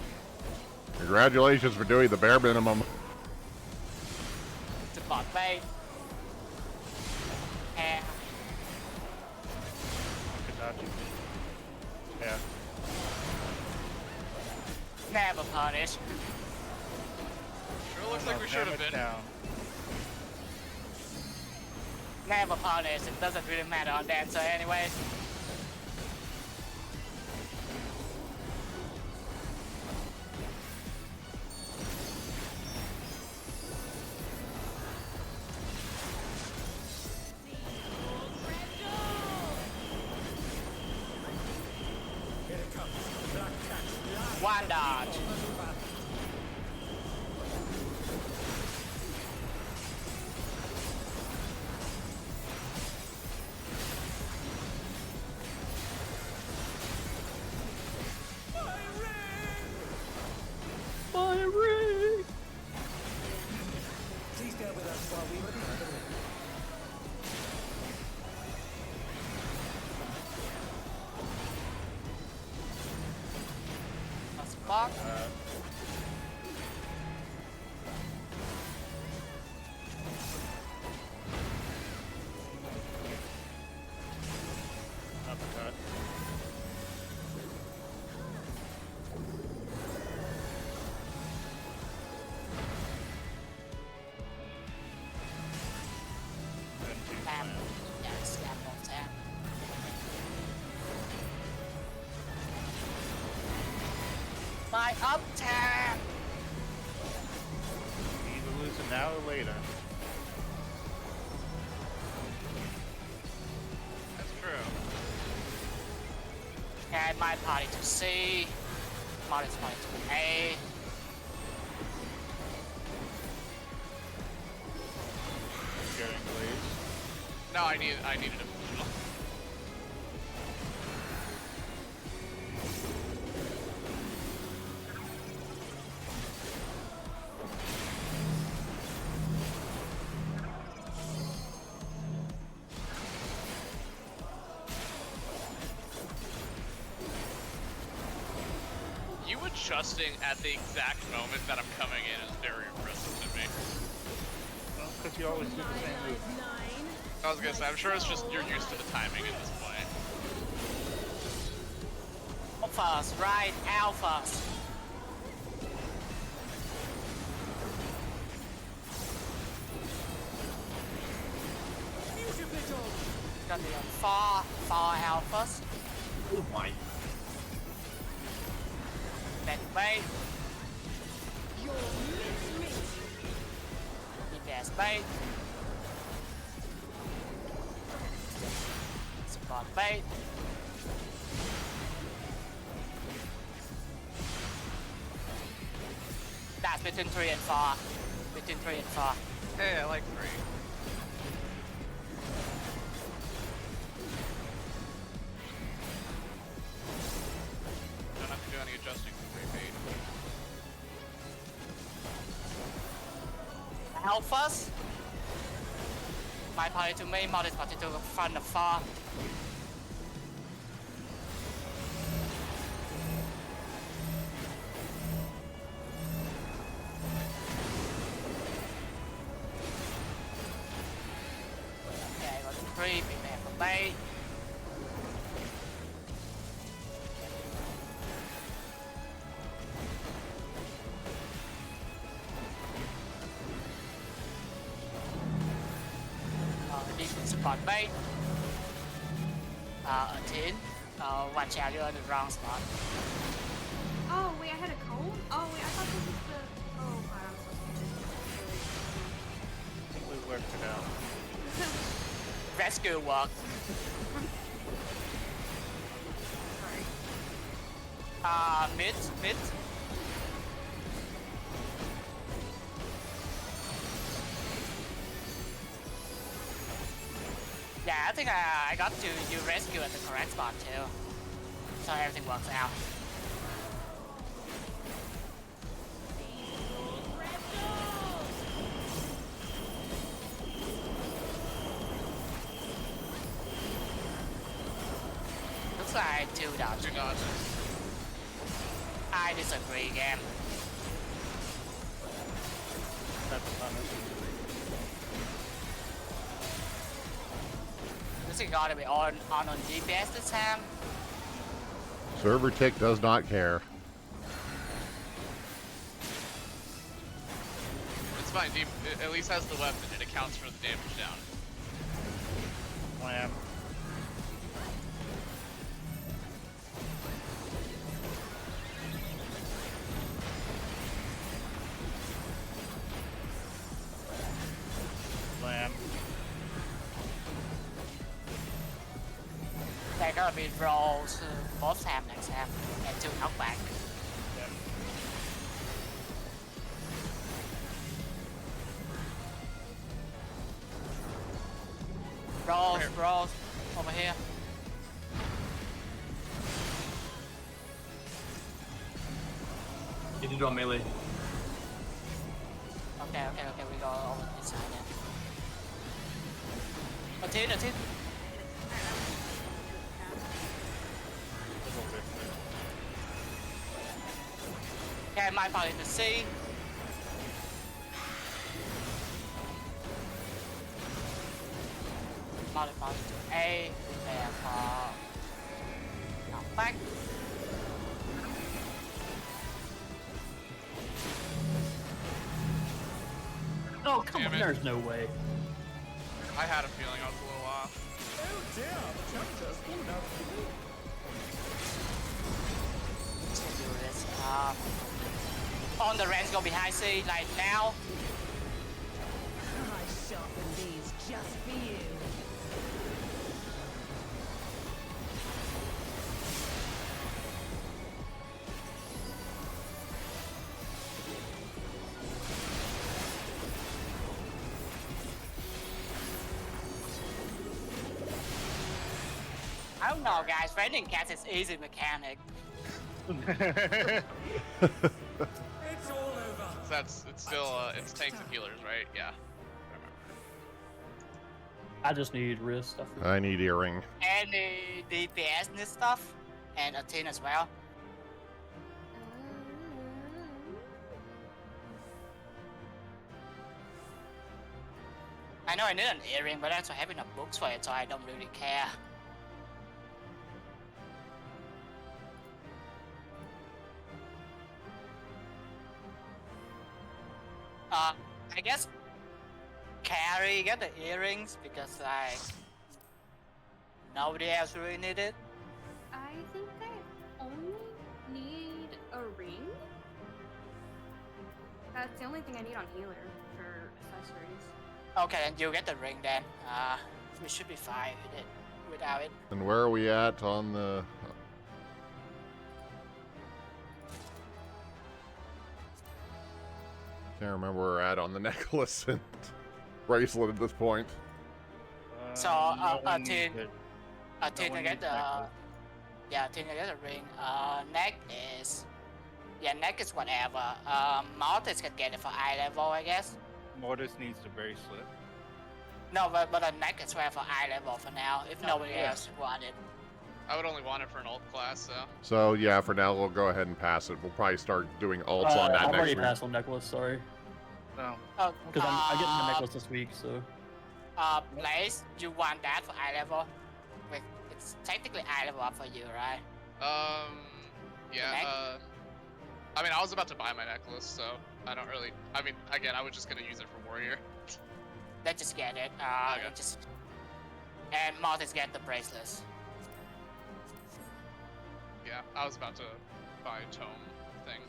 Congratulations for doing the bare minimum. It's a bot play. Yeah. Kadachi. Yeah. Never punish. Sure looks like we should have been. Down. Never punish. It doesn't really matter on dancer anyway. Here it comes. Black Cat. One dodge. Fiery! Please go with us while we recover. That's fuck. up tag. Either lose it now or later. That's true. And my party to C. Marty's party to A. Sharing blades. No, I needed a. You adjusting at the exact moment that I'm coming in is very impressive to me. Well, because you always do the same move. I was gonna say, I'm sure it's just you're used to the timing at this point. Alphas, right? Alphas. Gonna be on far alphas. Oh my. Then bait. DPS bait. Support bait. That's between 3 and 4. Between 3 and 4. Hey, I like 3. Don't have to do any adjusting for 3 bait. Alphas. My party to me, Molly's party to the front of 4. Okay, got 3, prepare for bait. Support bait. A tin. Watch out, you're in the wrong spot. Oh, wait, I had a cone? Oh, wait, I thought this was the... Oh, wow, I'm so I think we worked it out. Rescue work. Sorry. Mid. Yeah, I think I got to do rescue at the correct spot too. So everything works out. Looks like 2 dodges. 2 dodges. I disagree, game. That's a punish. This is gotta be on DPS this time. Server tick does not care. It's fine, Deep. It at least has the weapon. It accounts for the damage down. Wham. Wham. They're gonna be rolls both time next time and 2 knockback. Yep. Rolls over here. Get it on melee. Okay, we go over this side then. A tin. Okay, my party to C. Molly party to A. Prepare for knockback. Oh, come Damn on, it. there's no way. I had a feeling I was a little off. Oh dear, the challenger's fallen out of the just gonna do this. On the range go behind C, like now. I sharpened these just for you. I don't know, guys. Raining cats is easy mechanic. It's all over. So it's still it's tanks and healers, right? Yeah. I remember. I just need wrist stuff. I need earring. And the DPS and stuff. And a tin as well. I know I need an earring, but that's why I have enough books for it, so I don't really care. I guess Carry get the earrings because like nobody else really need it. I think I only need a ring. That's the only thing I need on healer for accessories. Okay, then you get the ring then. We should be fine with it without it. And where are we at on the... Can't remember where we're at on the necklace and bracelet at this point. So no one tin, needs it. tin one I get needs the necklace. yeah, tin I get the ring. Neck is neck is whatever. Mortis can get it for eye level, I guess. Mortis needs the bracelet. No, but the neck is well for eye level for now. If nobody yeah. else want it. I would only want it for an alt class, so. So yeah, for now we'll go ahead and pass it. We'll probably start doing ults on that I've next already week. passed on necklace, sorry. No. Oh, Because I'm getting the necklace this week, so. Blaze, you want that for eye level? Wait, it's technically eye level up for you, right? Yeah, neck? I mean, I was about to buy my necklace, so I don't really, I mean, again, I was just gonna use it for warrior. Then just get it. Okay. And Mortis get the bracelets. Yeah, I was about to buy a tome thing.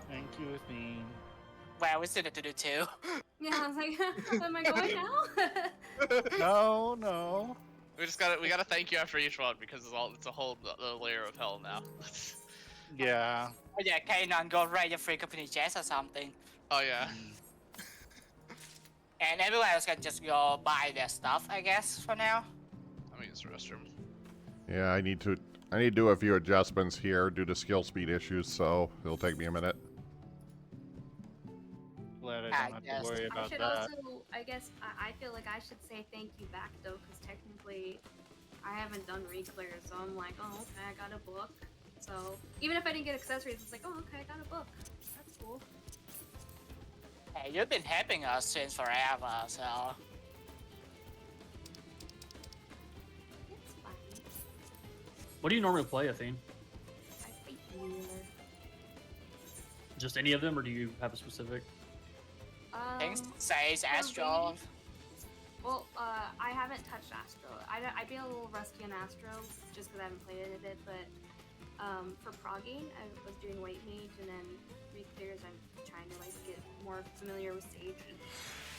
Thank you, Athene. Well, we still need to do two. Yeah, I was like, am I going now? No. We gotta thank you after each one because it's a whole layer of hell now. Yeah. Oh yeah, Kanon go raid your free company chest or something. Oh yeah. And everyone else can just go buy their stuff, I guess, for now. Let me use the restroom. Yeah, I need to do a few adjustments here due to skill speed issues, so it'll take me a minute. Glad I I don't have guess. to worry I about should that. also, I guess, I feel like I should say thank you back though, because technically I haven't done reclear, so I'm like, oh, okay, I got a book. So even if I didn't get accessories, it's like, oh, okay, I got a book. That's cool. Hey, you've been helping us since forever, so. It's fine. What do you normally play, Athene? I beat healer. Just any of them, or do you have a specific? Things says Astro. Well, I haven't touched Astro. I'd be a little rusty on Astro just because I haven't played it a bit, but for progging, I was doing White Mage, and then reclears, I'm trying to like get more familiar with Sage. And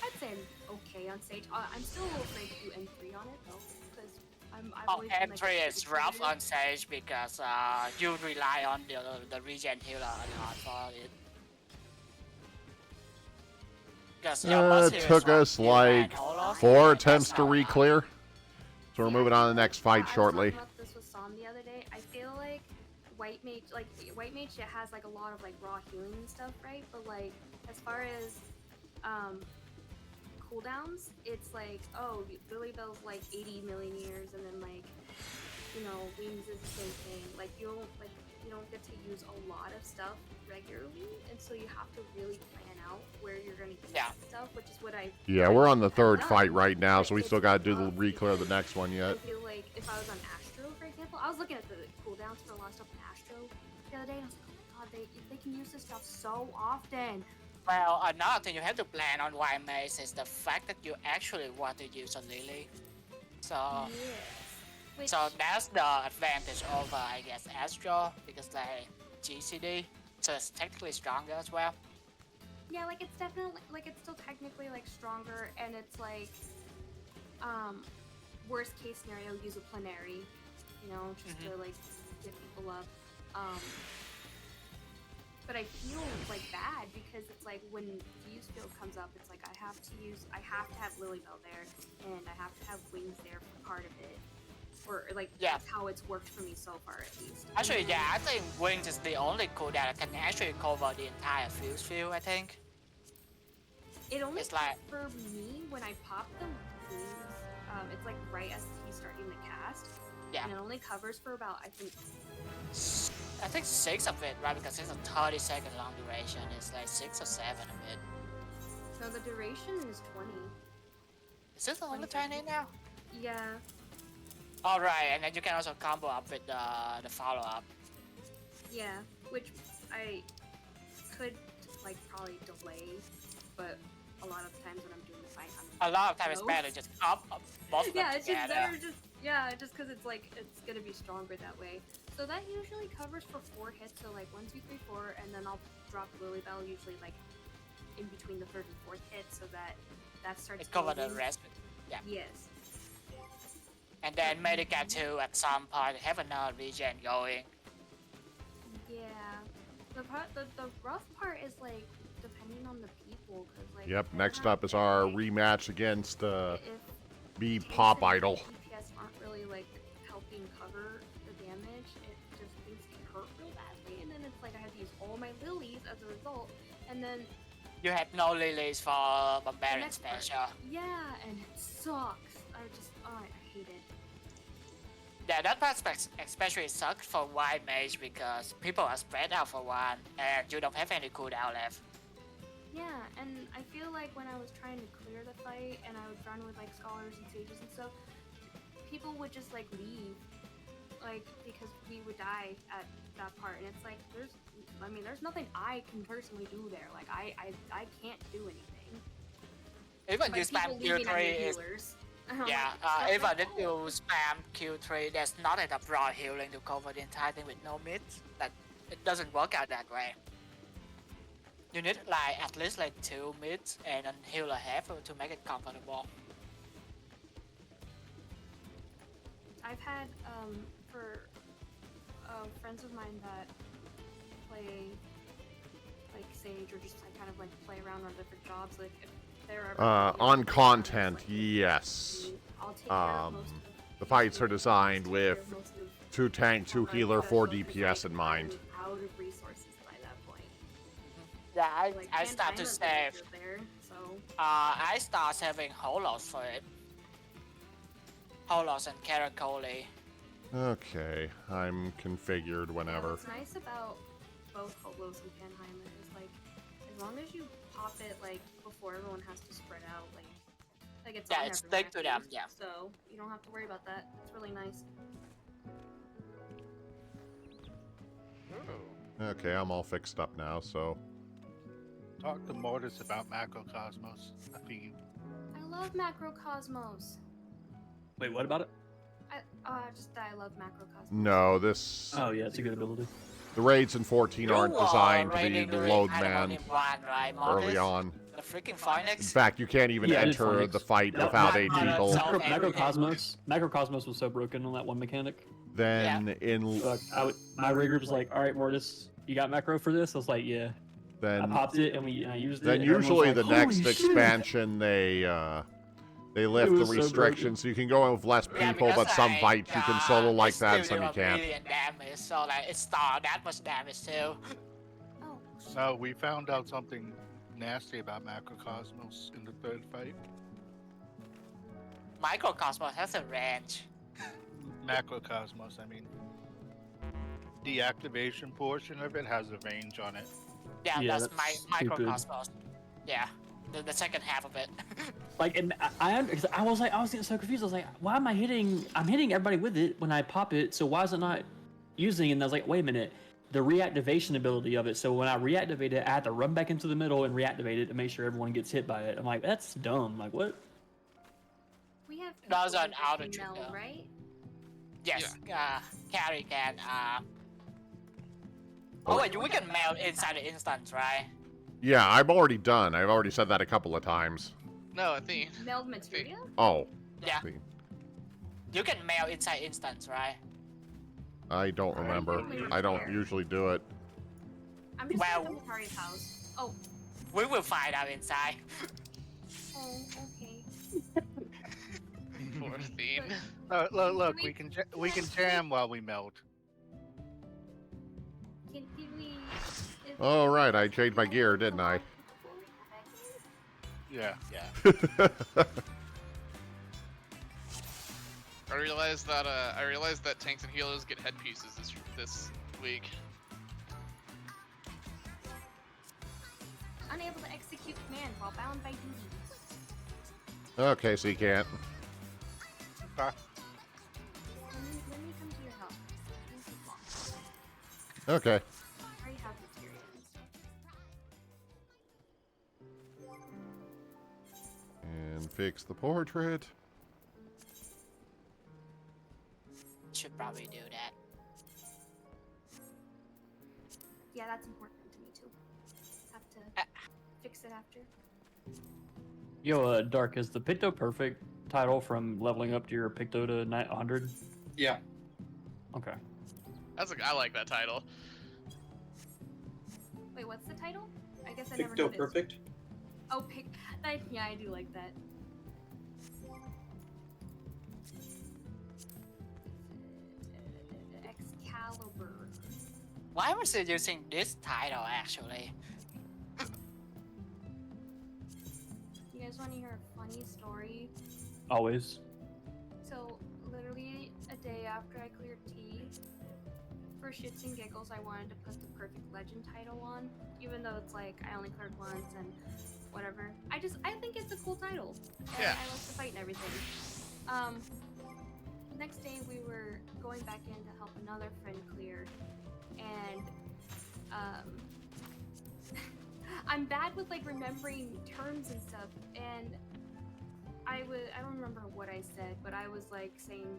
I'd say I'm okay on Sage. I'm still a little afraid to do M3 on it though, because I've always been, like, M3 is pretty rough competitive. on Sage because you rely on the regen healer a lot for it. Because It took us like 4 attempts to re-clear. So we're moving on to the next fight shortly. I was talking about this with Sam the other day. I feel like White Mage it has like a lot of like raw healing and stuff, right? But like as far as cooldowns, it's like, oh, Lily Bell's like 80 million years, and then like, you know, Wings is the same thing. Like you don't get to use a lot of stuff regularly, and so you have to really plan out where you're gonna use that stuff, which is what I. Yeah, we're on the third done, fight right now, but so we it's still got to do the tough re-clear of the because next one yet. I feel like if I was on Astro, for example, I was looking at the cooldowns for a lot of stuff on Astro the other day, and I was like, oh my god, they can use this stuff so often. Well, another thing you have to plan on White Maze is the fact that you actually want to use a Lily. So, Yes. Which, So that's the advantage over, I guess, Astro, because they GCD, so it's technically stronger as well. yeah, like it's definitely like it's still technically like stronger, and it's like, worst case scenario, use a plenary, you know, just to like get people up. But I feel like bad because it's like when Fuse Field comes up, it's like I have to have Lilybell there, and I have to have Wings there for part of it. Or like that's how it's worked for me so far, at least. Actually, yeah, I think Wings is the only cooldown that can actually cover the entire Fuse Field, I think. It only It's like for me when I pop the Wings, it's like right as he's starting the cast. Yeah. And it only covers for about I think 6 of it, right? Because it's a 30-second long duration. It's like 6 or 7 of it. no, the duration is 20. Is this the only 20 now? Yeah. Alright, and then you can also combo up with the follow-up. Yeah, which I could like probably delay, but a lot of times when I'm doing the fight, A lot of times it's better just up both of them yeah, it's just together. better just because it's like it's gonna be stronger that way. So that usually covers for 4 hits, so like 1, 2, 3, 4, and then I'll drop Lilybell usually like in between the 3rd and 4th hit, so that starts. It covers the building. rest. Yeah. Yes. And then Medica 2 at some point have another regen going. Yeah. The rough part is like depending on the people, cause like. Yep, next up is our rematch against B Pop Idol. DPS aren't really like helping cover the damage. It just things get hurt real badly, and then it's like I have to use all my lilies as a result, and then You have no lilies for the Barbarian next part. Special. Yeah, and it sucks. I hate it. Yeah, that part especially sucks for White Mage because people are spread out for one and you don't have any cooldown left. Yeah, and I feel like when I was trying to clear the fight and I would run with like scholars and sages and stuff, people would just like leave, like because we would die at that part, and it's like there's nothing I can personally do there. Like I can't do anything. Even Like, you spam people leaving on Q3 your is healers. yeah. Like, Even like, if you spam Q3, there's not enough raw healing to cover the entire thing with no mids. Like it doesn't work out that way. You need like at least like 2 mids and a healer half to make it comfortable. I've had for friends of mine that play like Sage or just like kind of like play around on different jobs. Like if they're ever On content, yes. I'll take care of most of The fights are designed take care with of most of 2 tank, 2 my healer, 4 specials, 'cause, DPS like, in mind. I'm out of resources by that point. Yeah, I Like, start to Phantom's save. there, so I start saving Holos for it. Holos and Caracoli. Okay, I'm configured whenever. what's nice about both Holos and Panheimer is like as long as you pop it like before everyone has to spread out, like it's Yeah, on it's everyone stick to at them, least, yeah. So you don't have to worry about that. It's really nice. Okay, I'm all fixed up now, so. Talk to Mortis about Macrocosmos. I think I love Macrocosmos. Wait, what about it? I love Macrocosmos. No, this. Oh yeah, it's a good ability. The raids in 14 aren't designed to be raiding the load raid kind of man only one, right, early Marcus? on. The freaking Phoenix? In fact, you can't even Yeah, it is enter Phoenix. the fight No, without not 8 on people. itself. Macrocosmos was so broken on that one mechanic. Then in Look, my rig group was like, "All right, Mortis, you got macro for this?" I was like, "Yeah." I then popped it and I used it. then and everyone was usually like, the "Holy next shit!" expansion they lift the was so restrictions so you can go in with less Yeah, people, because but some like, fights you can solo like it that, and still some you do a can't. million damage, so like it's not that much damage too. Oh, no, we found out something nasty about Macrocosmos in the 3rd fight. Microcosmos has a range. Macrocosmos, I mean. The activation portion of it has a range on it. Yeah, Yeah, that's that's Microcosmos. Yeah, the second half of it. Like, and because I was getting so confused. I was like, "Why am I hitting? I'm hitting everybody with it when I pop it. So why is it not using?" And I was like, "Wait a minute." The reactivation ability of it. So when I reactivate it, I have to run back into the middle and reactivate it to make sure everyone gets hit by it. I'm like, that's dumb. Like, what? we have Those people are an with auto female, trigger. right? Yes, Carry can. Oh wait, we can melt inside the instance, right? Yeah, I'm already done. I've already said that a couple of times. No, Athene. Meld materia? Oh. Yeah. See, You can melt inside instance, right? I don't remember. I don't usually do it. I'm just Well- at Hikari's house. Oh, We will find out inside. oh, okay. Poor Athene. Look, we can jam while we melt. Can we? Oh, right. I changed my gear, didn't I? Yeah. I realized that tanks and healers get headpieces this week. Unable to execute command while bound by duty. Okay, so you can't. Let me come to your help. Thank you, boss. Okay. I already have materials. And fix the portrait. Should probably do that. Yeah, that's important to me too. Have to fix it after. Yo, Dark, is the Picto Perfect title from leveling up to your Picto to 100? Yeah. Okay. I like that title. Wait, what's the title? I guess I never Picto noticed. perfect. Oh, yeah, I do like that. Excalibur. Why was it using this title actually? You guys want to hear a funny story? Always. So, literally a day after I cleared T, for shits and giggles, I wanted to put the Perfect Legend title on, even though it's like I only cleared once and whatever. I think it's a cool title. And Yeah. I like to fight and everything. Next day we were going back in to help another friend clear, and I'm bad with like remembering terms and stuff, and I don't remember what I said, but I was like saying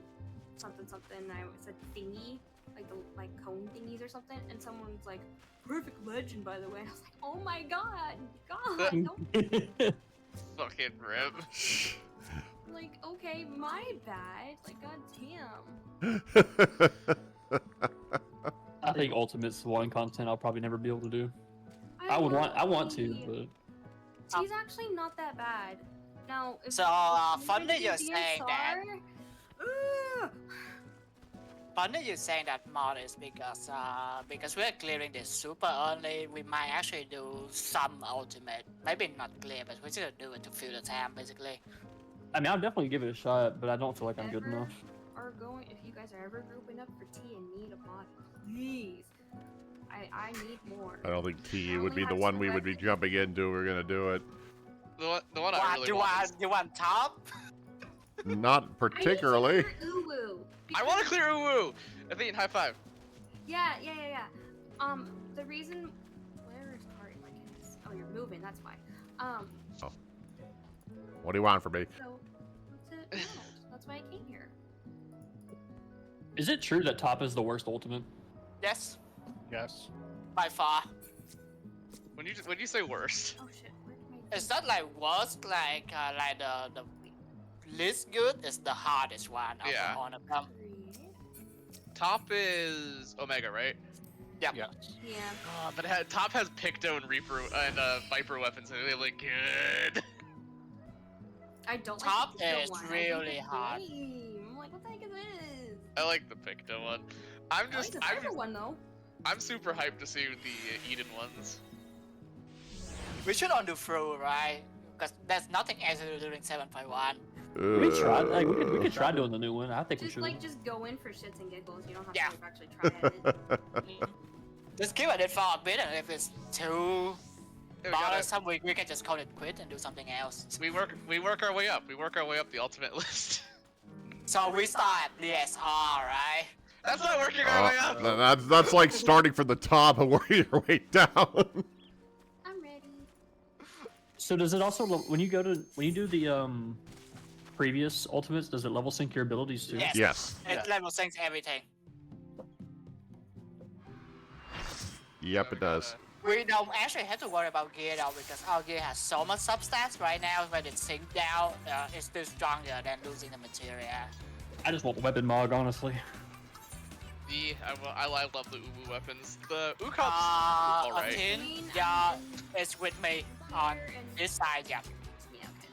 something, and I said thingy, like the cone thingies or something, and someone's like, Perfect Legend, by the way. And I was like, oh my god, don't. Fucking rip. Like, okay, my bad. Like, god damn. I think Ultimate's one content I'll probably never be able to do. I want to, but He's actually not that bad. Now, if So, if funny you you're do saying that. DSR, Funny you saying that mod is because we're clearing this super only. We might actually do some ultimate. Maybe not clear, but we're gonna do it to fill the time basically. I mean, I'll definitely give it a shot, but I don't feel like I'm good ever enough. Are going, if you guys are ever grouping up for T and need a mod, please. I need more. I don't think T I would only be the have one two we would be weapons. jumping into. We're gonna do it. The one I really want. You want top? Not particularly. I want to clear Uwu. Athene, high five. Yeah. The reason. Where is Kari? Like, oh, you're moving. That's why. What do you want from me? So, that's it. No, that's why I came here. Is it true that top is the worst ultimate? Yes, Yes. by far. When you say worst, Oh shit. Where did my? It's not like worst, like the least good is the hardest one of Yeah. all of them. top is Omega, right? Yep. Yes. Yeah. But top has Picto and Reaper and Viper weapons, and they look good. I don't Top like the Picto is one. I really think it's hard. lame. I'm like, what the heck is this? I like the Picto one. I'm I like the Viper one though. I'm super hyped to see the Eden ones. We should undo through, right? Because there's nothing else to do during 7.1. We tried. Like, we could try doing the new one. I think we should. Just go in for shits and giggles. You don't have Yeah. to actually try it. Just keep it for a bit, and if it's too Yeah, we gotta- bothersome, we can just call it quit and do something else. We work our way up. We work our way up the ultimate list. So we start at DSR, right? That's not working our way up. That's like starting from the top and working your way down. I'm ready. So does it also when you do the previous ultimates, does it level sync your abilities too? Yes. Yes. It level syncs everything. Yep, it does. We don't actually have to worry about gear though, because our gear has so much substance right now. When it sinks down, it's still stronger than losing the material. I just want weapon mog, honestly. Yeah, I love the Uwu weapons. The Ukop's alright. Atin, yeah, it's with me on this side, yeah. Yeah, okay.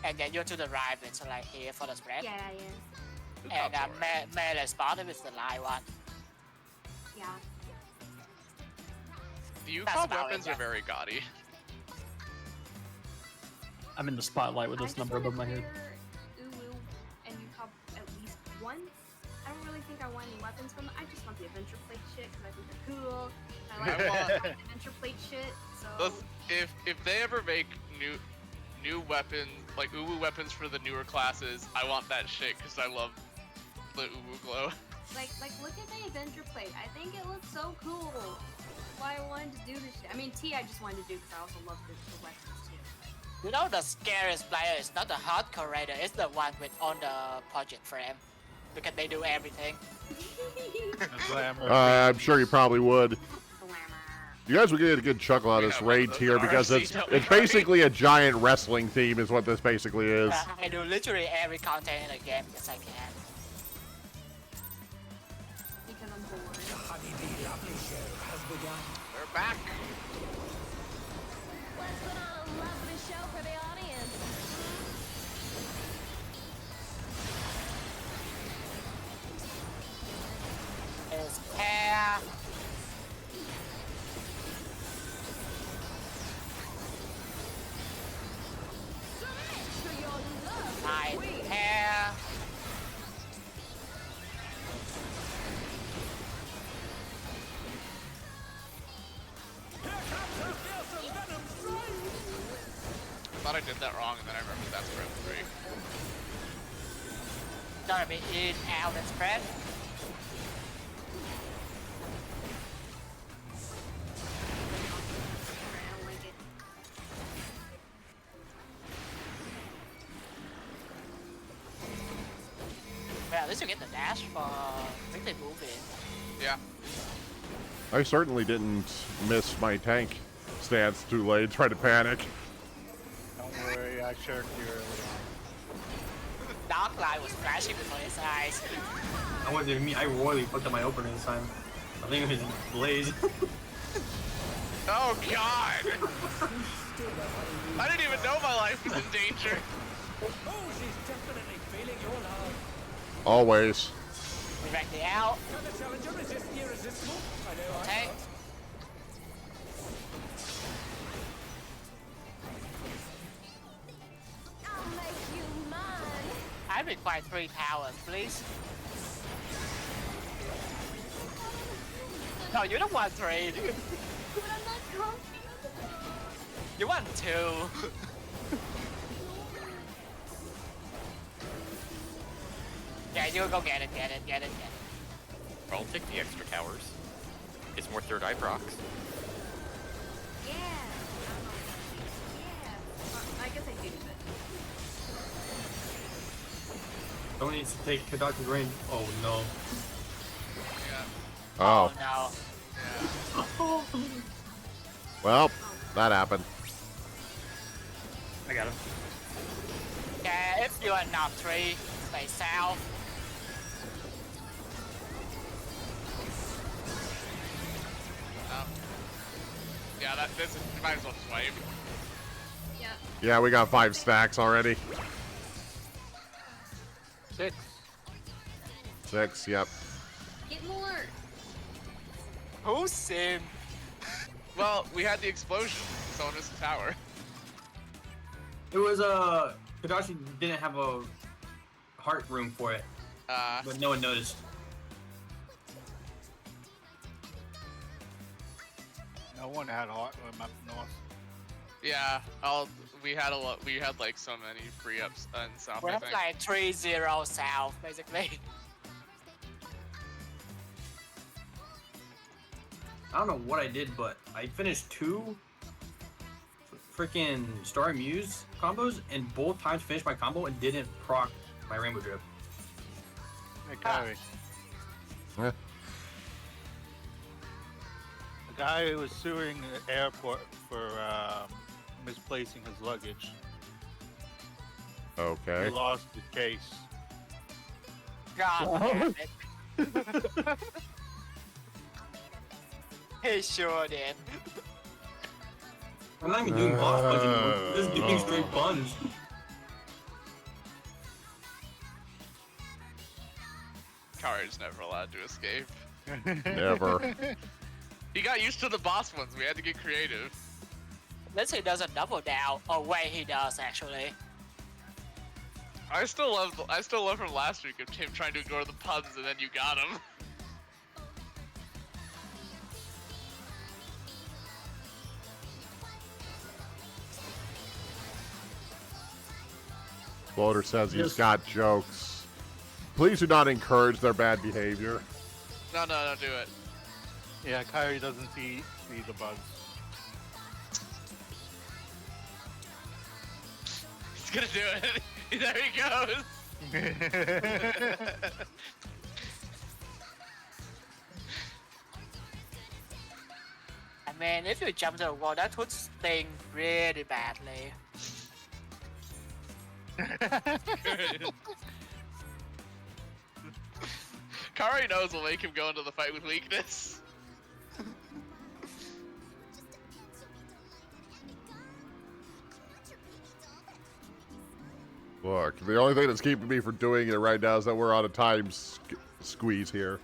And then you're to the right, it's like here for the spread. Yeah. And Ukop's alright. melee spotted with the light one. Yeah. The That's Ukop about weapons it, are very gaudy. I'm in the spotlight with this number above my head. Uwu and Ukop at least once. I don't really think I want any weapons from them. I just want the adventure plate shit because I think they're cool. I like the adventure plate shit. So If they ever make new weapons, like Uwu weapons for the newer classes, I want that shit because I love the Uwu glow. like look at the adventure plate. I think it looks so cool. That's why I wanted to do this shit. I mean, T I just wanted to do because I also love the weapons too. You know the scariest player is not the hardcore raider, it's the one with on the project frame. Because they do everything. I'm sure you probably would. Glamour. You guys would get a good chuckle out of this raid tier because it's basically a giant wrestling theme is what this basically is. I do literally every content in the game because I can. Because I'm bored. Honeybee lovely show has begun. We're back. Let's put on a lovely show for the audience. Is hair. My hair. I thought I did that wrong, and then I remembered that's for M3. Gonna be in, out, and spread. I don't like it. Well, at least you get the dash for quickly moving. Yeah. I certainly didn't miss my tank stance too late, try to panic. Don't worry, I shirked you early Dark light was flashing before his eyes. I wasn't me. I royally fucked up my opener this time. I think it was Blaze. Oh God! I didn't even know my life was in danger. Oh, she's definitely feeling your love. Always. Directly out. Can the challenger resist the irresistible? I know I Tank. can't. I'll make you mine. I require 3 towers, please. No, you don't want 3. But I'm not comfy. You want 2. Yeah, you go get it. I'll take the extra towers. It's more third eye procs. Yeah. I don't know. Yeah. I guess I do, but Someone needs to take Kadaka's range. Oh no. Yeah. Oh. No. Yeah. Well, that happened. I got him. Yeah, if you are not 3, stay south. Yeah, this is, you might as well just wave. yeah. Yeah, we got 5 stacks already. 6. 6, yep. Get more. Who's Sim? Well, we had the explosion. Someone missed the tower. It was Kadashi didn't have a heart room for it, but no one noticed. No one had hot room up north. Yeah, we had a lot. We had like so many free ups and south. We I have think. like 3-0 south, basically. I don't know what I did, but I finished 2 freaking Star Muse combos, and both times finished my combo and didn't proc my Rainbow Drip. Hikari. Yeah. A guy who was suing the airport for misplacing his luggage. He Okay. lost his case. God damn it. He sure did. I'm not even doing boss punch anymore. I'm just doing straight buns. Kari's never allowed to escape. Never. He got used to the boss ones. We had to get creative. Unless he does a double down. Oh wait, he does actually. I still love from last week of him trying to ignore the puns and then you got him. Floater says he's got jokes. Please do not encourage their bad behavior. No, don't do it. Yeah, Hikari doesn't see the bugs. He's gonna do it. There he goes. I mean, if you jump to the wall, that would sting really badly. Kari knows will make him go into the fight with weakness. Look, the only thing that's keeping me from doing it right now is that we're on a time squeeze here.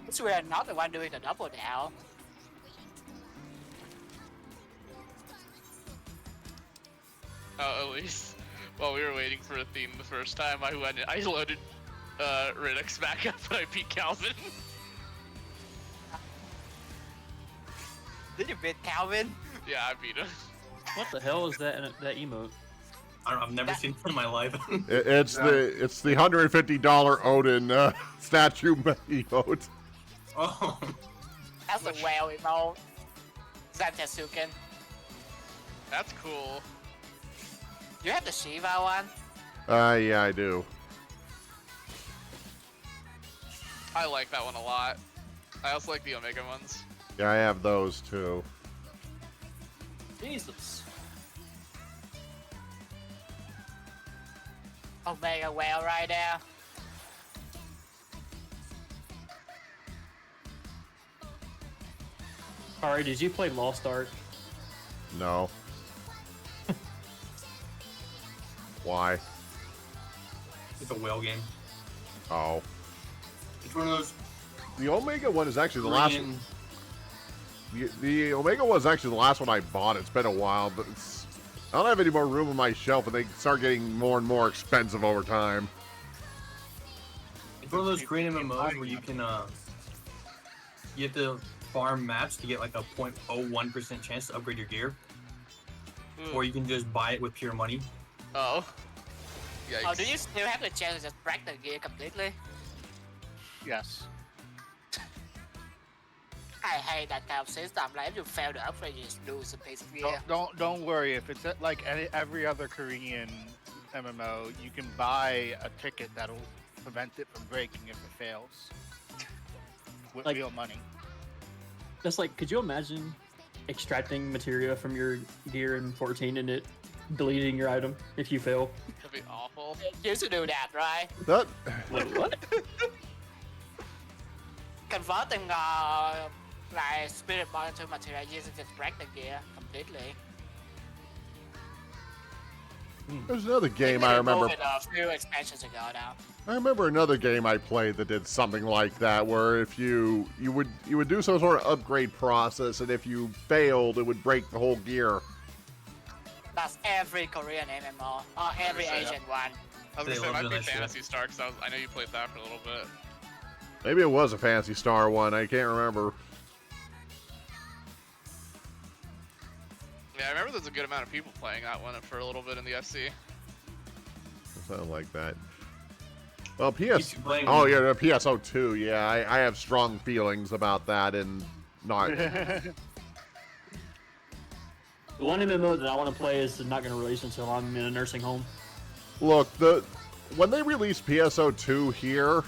Since we are not the one doing the double down. Oh, at least while we were waiting for a theme the first time, I loaded Riddick's back up and I beat Calvin. Did you beat Calvin? Yeah, I beat him. What the hell is that emote? I don't know, I've never seen it in my life. It's the $150 Odin statue emote. Oh. That's a whale emote. Zantasuken. That's cool. You have the Shiva one? Yeah, I do. I like that one a lot. I also like the Omega ones. Yeah, I have those too. Jesus. Omega whale right there. Alright, did you play Lost Ark? No. Why? It's a whale game. Oh. It's one of those. The Omega one is actually the last one. The Omega one is actually the last one I bought. It's been a while, but I don't have any more room on my shelf, and they start getting more and more expensive over time. It's one of those Korean MMOs where you can you have to farm maps to get like a 0.01% chance to upgrade your gear, or you can just buy it with pure money. Oh. Yikes. Oh, do you still have the chance to just break the gear completely? Yes. I hate that kind of system. Like if you fail to upgrade, you just lose a piece of gear. Don't worry. If it's like every other Korean MMO, you can buy a ticket that'll prevent it from breaking if it fails. With Like- real money. That's like, could you imagine extracting materia from your gear in 14 and it deleting your item if you fail? That'd be awful. You used to do that, right? That Wait, what? Converting like spirit bond into material, you just break the gear completely. there's another game They I did remember. move it a few expansions ago now. I remember another game I played that did something like that, where if you would do some sort of upgrade process, and if you failed, it would break the whole gear. That's every Korean MMO, or every Yeah. Asian one. I was They gonna say, love might doing be that shit. Phantasy Star, because I know you played that for a little bit. Maybe it was a Fantasy Star one. I can't remember. Yeah, I remember there's a good amount of people playing that one for a little bit in the FC. Something like that. Well, PS. Used to play Oh when- yeah, the PSO2. Yeah, I have strong feelings about that, and not. The one MMO that I want to play is not going to release until I'm in a nursing home. Look, when they released PSO2 here,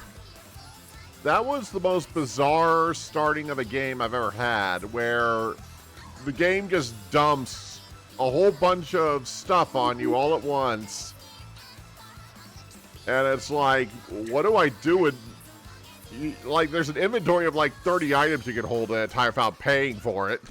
that was the most bizarre starting of a game I've ever had, where the game just dumps a whole bunch of stuff on you all at once. And it's like, what do I do with... Like, there's an inventory of like 30 items you can hold at a time without paying for it.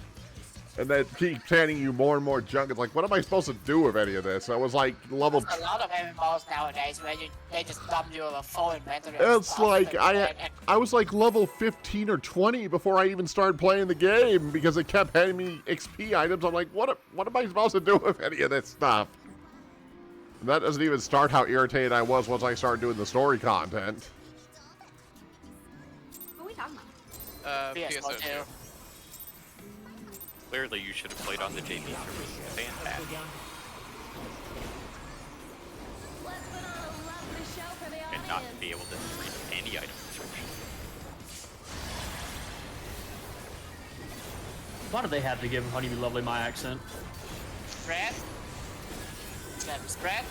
And then keep handing you more and more junk. It's like, what am I supposed to do with any of this? I was like level... There's a lot of MMOs nowadays where they just dump you with a full inventory. It's like, I was like level 15 or 20 before I even started playing the game because it kept handing me XP items. I'm like, what am I supposed to do with any of this stuff? And that doesn't even start how irritated I was once I started doing the story content. What are we talking about? PSO2. Clearly, you should have played on the JV service. Fantastic. Let's put on a lovely show for the And not audience. be able to read any item description. Why do they have to give Honey Be Lovely my accent? Spread. Let me spread.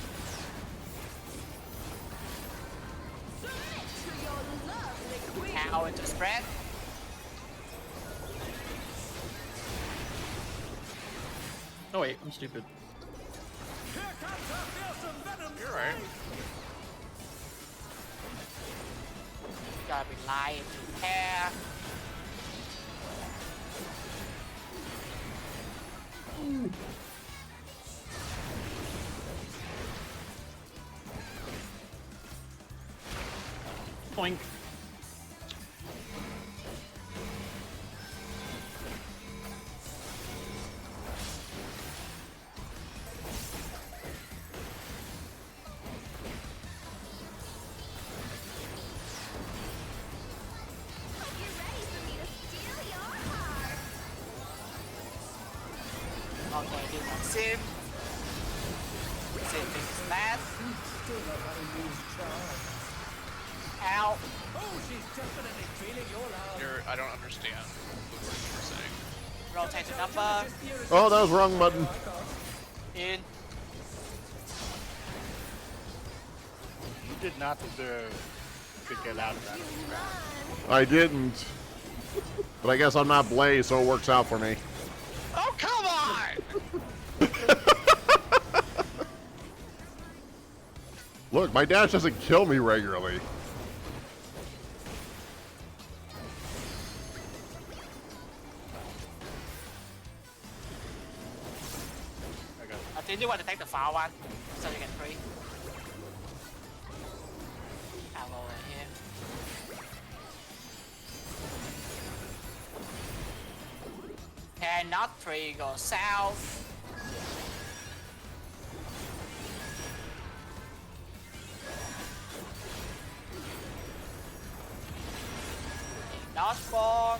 Submit to your lovely queen. Now into spread. Oh wait, I'm stupid. Here comes our fearsome venom. You're right. Gotta be lying to hair. Boink. Hope you're ready for me to steal your heart. Okay, do my sim. Sim is mad. Still know how to use charms. Ow. Oh, she's definitely feeling your love. I don't understand the words you're saying. Rotate the number. Oh, that was wrong button. In. You did not deserve to get out of that. I didn't. But I guess I'm not Blaze, so it works out for me. Oh, come on! Look, my dash doesn't kill me regularly. I think you want to take the far one, so you get free. I'll go over here. Cannot free, go south. Not spawn.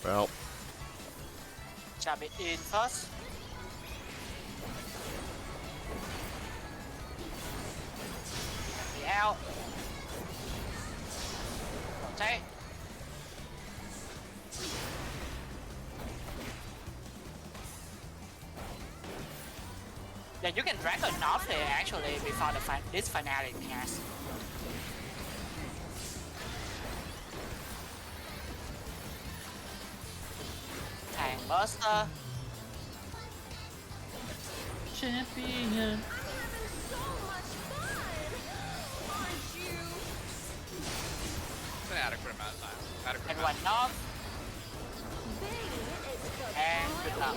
Well, Shall be in first. Be out. Rotate. Yeah, you can drag a knot there actually before this finale pass. Tank Buster. Champion. So much fun, aren't you? It's an adequate amount of time. Adequate And amount. one knock. Baby, it's the And good luck.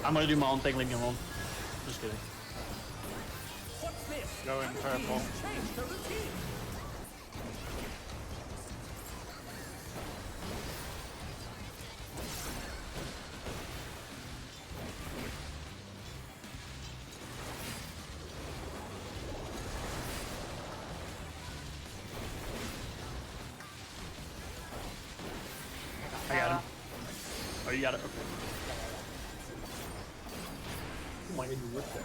I'm gonna do my own thing, leave me alone. Just kidding. What's this? Go in purple. Change the routine. I got him. Oh, you got it. Okay. might maybe work there.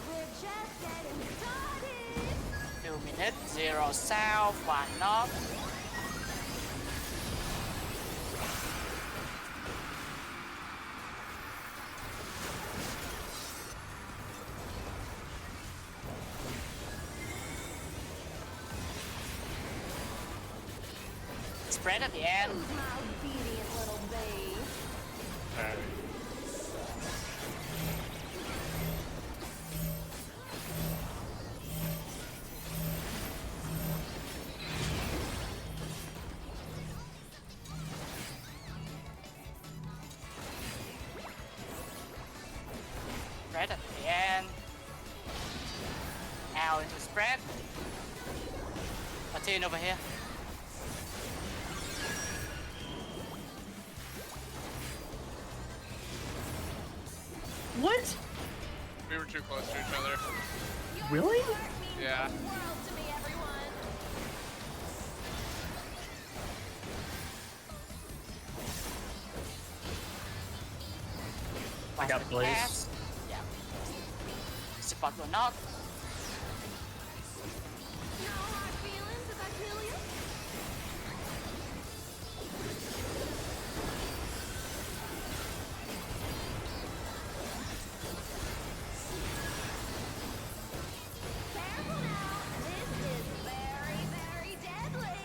We're just getting started. 2 minutes, 0 south, 1 north. Spread at the end. Who's my obedient little babe? Spread at the end. Out into spread. A team over here. What? We were too close to each other. Really? Yeah. The world to me, everyone. I got the Blaze. pass. Yeah. Support will not. No hard feelings if I kill you. Careful now. This is very, very deadly.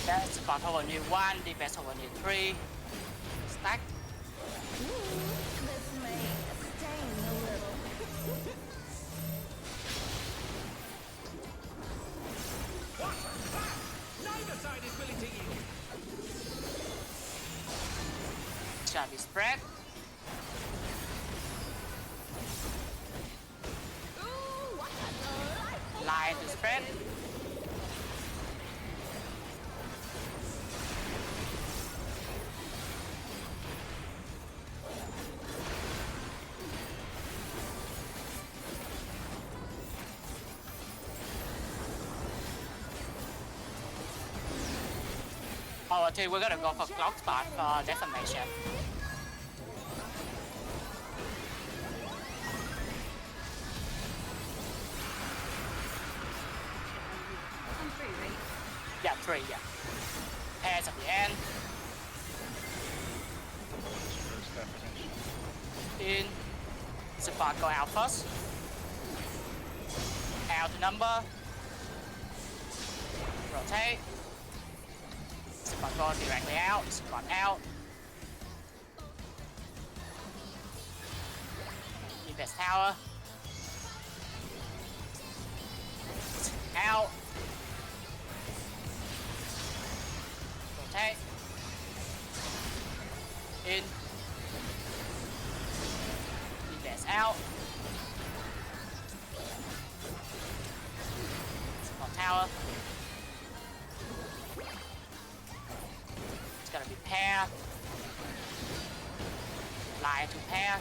Yeah, support over new 1, defense over new 3. Stack. This may sting a little. Neither side is willing to yield. Shall be spread. Ooh, what a delightful Line to spread. Oh, I tell you, we're gonna go for clock spot for defamation. I'm free, right? Yeah, 3, yeah. Pairs at the end. First definition. In. Support go out first. Out number. Rotate. Support go directly out. Support out. Defense tower. Out. Rotate. In. Defense out. Support tower. It's gonna be pair. Line to pair.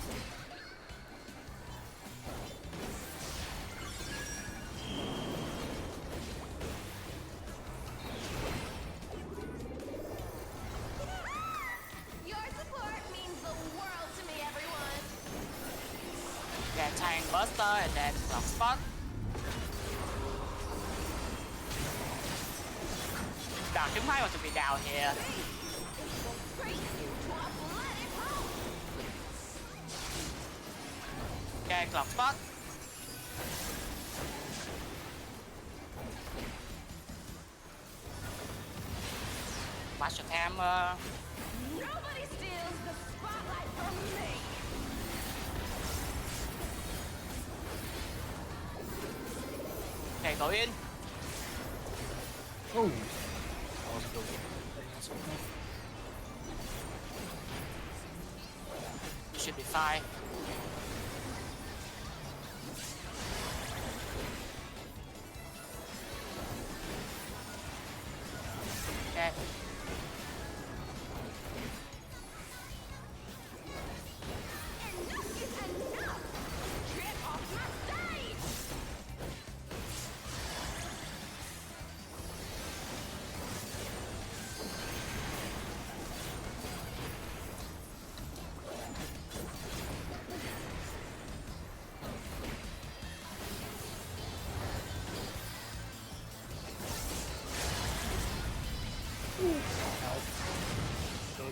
Your support means the world to me, everyone. Get tank buster and then clock spot. Dark chúng might want to be down here. Straight to a bloody pulp. Okay, clock spot. Watch your camera. Nobody steals the spotlight from me. Okay, go in. Oh. You should be fine. Okay.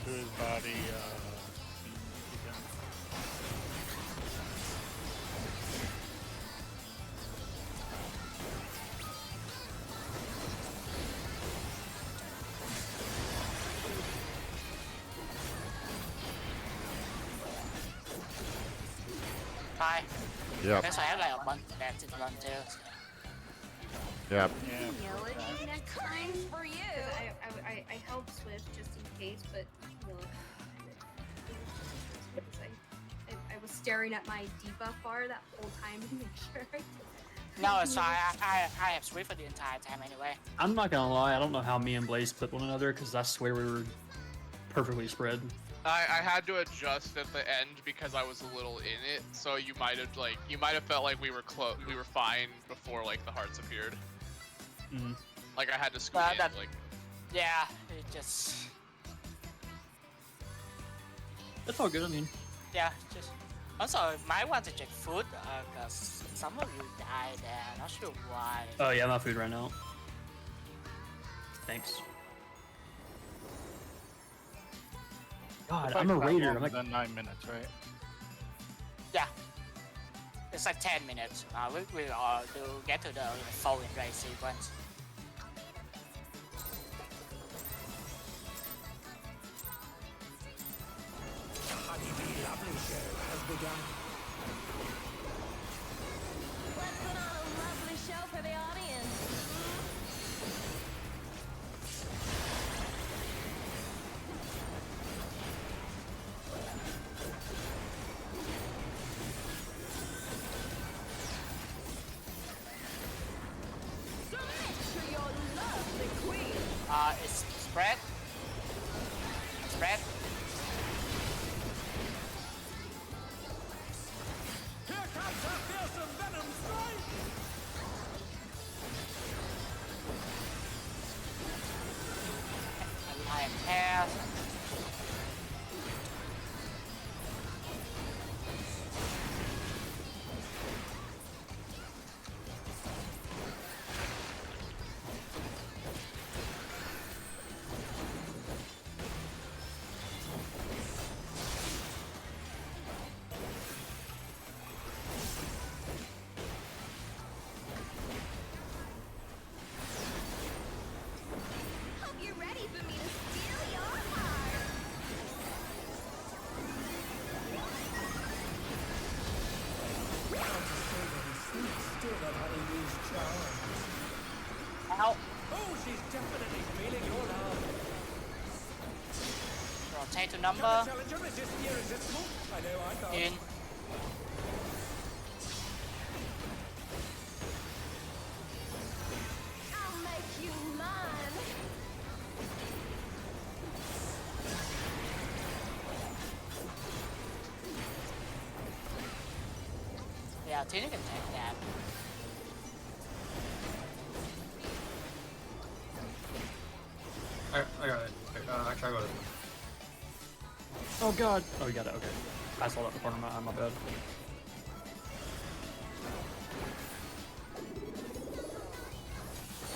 to his body. Hi. Yep. Guess I have like a bunch of bats in run too. Yep. Next time for you. I helped Swift just in case, but I was staring at my debuff bar that whole time to make sure. No, it's fine. I have Swift for the entire time anyway. I'm not gonna lie, I don't know how me and Blaze split one another because I swear we were perfectly spread. I had to adjust at the end because I was a little in it, so you might have felt like we were fine before like the hearts appeared. Mm. Like I had to scoot in, like. Yeah, it just. That's all good, I mean. Yeah, just. Also, might want to check food because some of you died there. Not sure why. Oh yeah, I'm out of food right now. Thanks. God, I'm a raider. I'm like 9 minutes, right? Yeah. It's like 10 minutes. We'll get to the full race sequence. Honeybee Lovely Show has begun. Let's put on a lovely show for the audience. Submit to your lovely queen. It's spread. Spread. Here comes a fearsome venom strike! I am pass. Hope you're ready for me to steal your heart. Still that honeybee's charms. Out. Oh, she's definitely feeling your love. Rotate to Can number. the challenger resist the irresistible? I know I can't. In. I'll make you mine. Yeah, Tina can take that. I got it. Actually, I got it. Oh god. Oh, you got it. Okay. I saw that in the corner of my eye. My bad.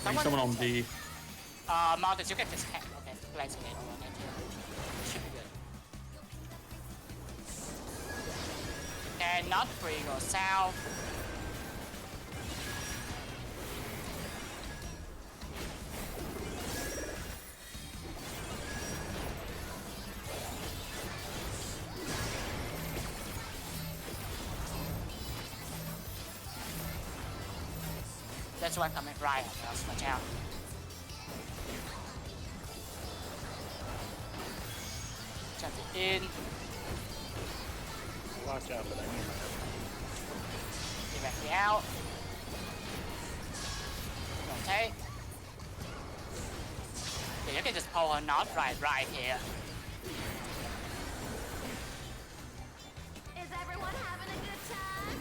I need someone on D. Mountains, you can just head. Okay, let's get on it here. Should be good. Okay, not free, go south. There's one coming right at us, watch out. Jump it in, Watch out for that. directly out. Rotate. Yeah, you can just pull a knot right here. Is everyone having a good time?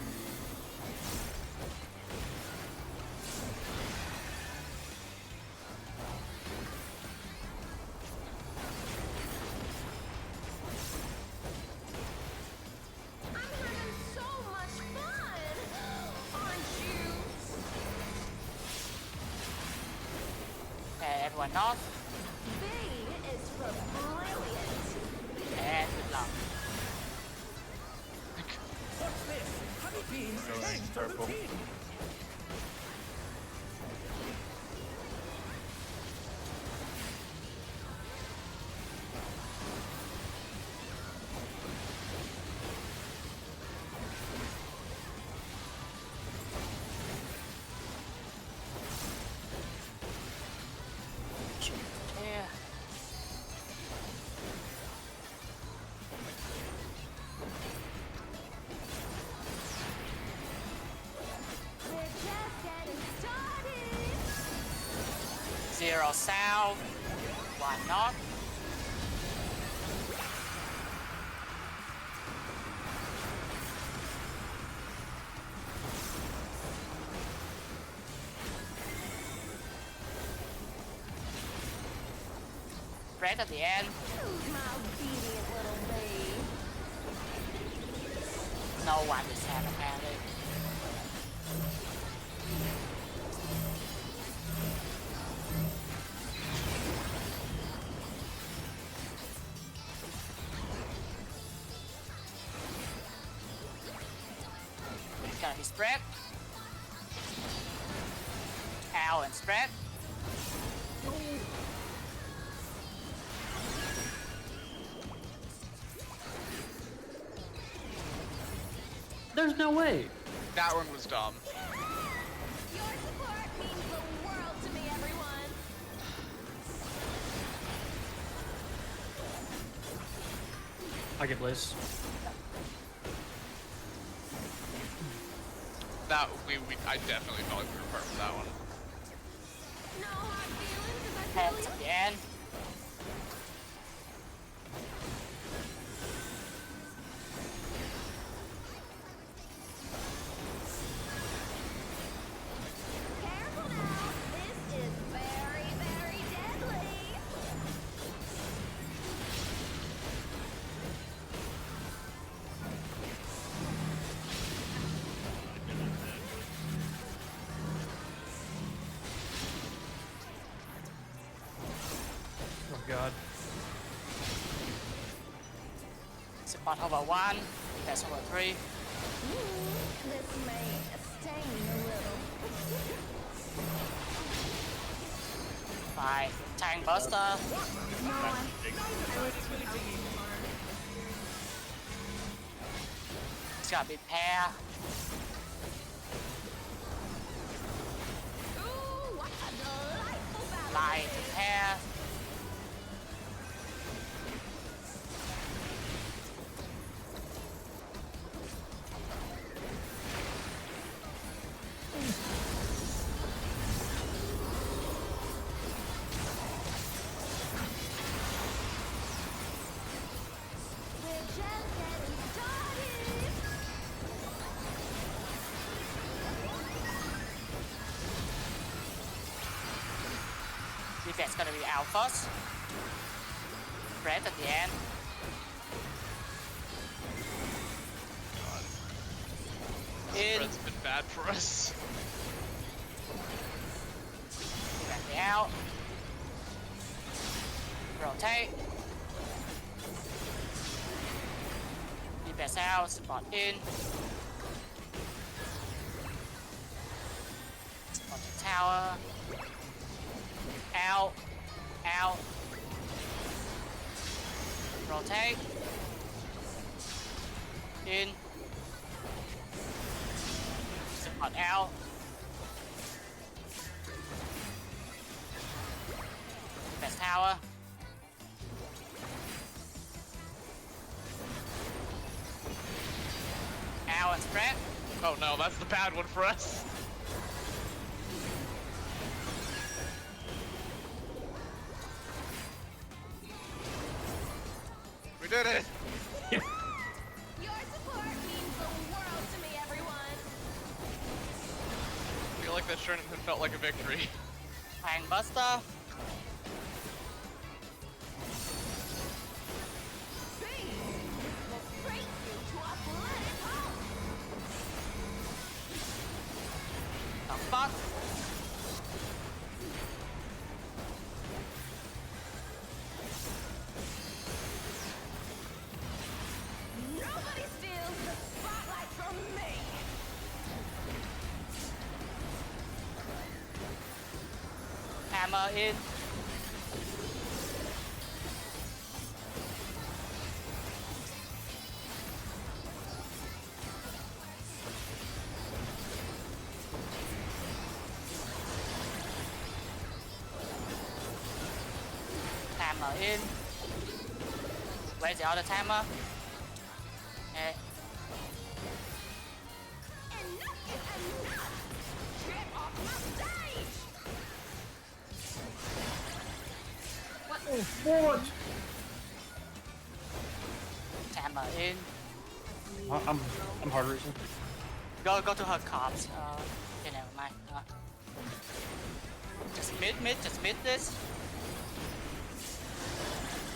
I'm having so much fun, aren't you? Okay, everyone north. B is for brilliant. Zero sound. Why not? Right at the end. No one is having it. It's gonna be spread. Ow and spread. There's no way. That one was dumb. Your support means the world to me, everyone. I get Blaze. That I definitely felt like we were part of that one. No hard feelings, 'cause I Heads really at the end. careful now. This is very, very deadly. Oh god. Support over 1. That's over 3. This may sting a little. 5. Tank Buster. No, I was too far. It's gonna be pair. Ooh, what a delightful battle. Line to pair. We're just getting started. Defense gonna be out first. Red at the end. In. Spread's been bad for us. Defense be out. Rotate. Defense out. Support in. Support the tower. Out. Out. Rotate. In. Support out. Best tower. Out and spread. Oh no, that's the bad one for us. We did it! Your support means the world to me, everyone. I feel like that tournament felt like a victory. Hang Buster. Will break you to a bloody pulp. The fuck? Nobody steals the spotlight from me. Hammer in. Hammer in. Where's the other timer? Okay. Enough is enough. Get off my stage. What? Tammer in. I'm hard racing. Go to her comps. Okay, never mind. Just mid, just mid this.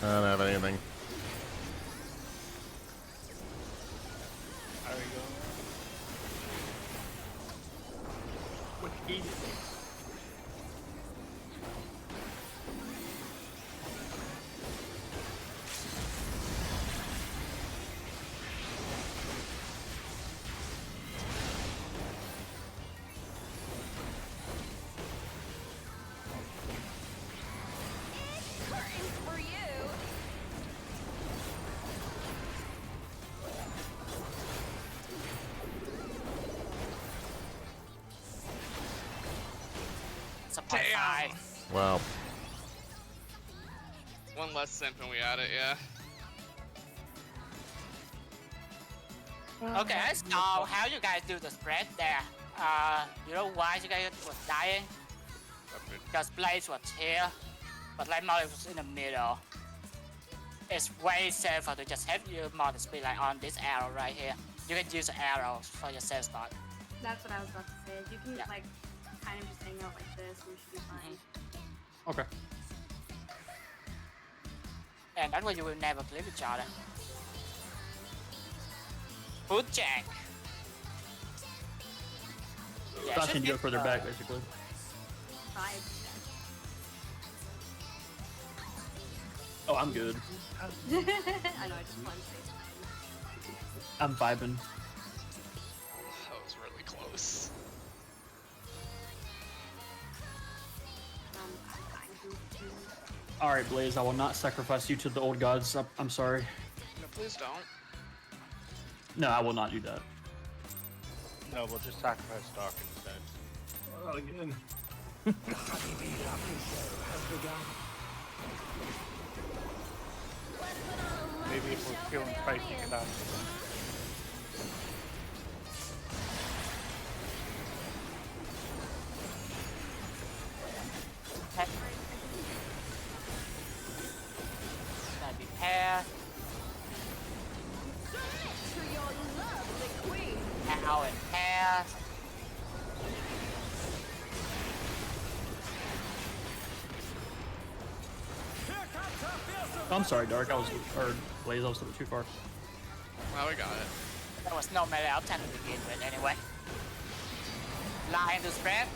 I don't have anything. There we go. What he? For you. It's a point five. Wow. One less simp and we had it, yeah. Okay, so how you guys do the spread there? You know why you guys was dying? Because Blaze was here, but like Molly was in the middle. It's way safer to just have your motor speed like on this arrow right here. You can use the arrows for your save spot. That's what I was about to say. You can Yeah. like kind of just hang out like this, and we should be fine. Okay. And that way you will never clip each other. Foot jack. Yeah, Josh should need to go be, further back, basically. 5. Oh, I'm good. I know, I just wanted to say I'm vibing. That was really close. I'm kind of too. All right, Blaze. I will not sacrifice you to the old gods. I'm sorry. No, please don't. No, I will not do that. No, we'll just sacrifice Dark instead. Not again. The honeybee lovely show has begun. Maybe if we're feeling spicy enough. Gotta be paired. To your lovely queen. Ow and pair. Here comes our fearsome I'm sorry, Dark. Or Blaze. I was a little too far. Well, we got it. There was no melee option to begin with anyway. Line to spread.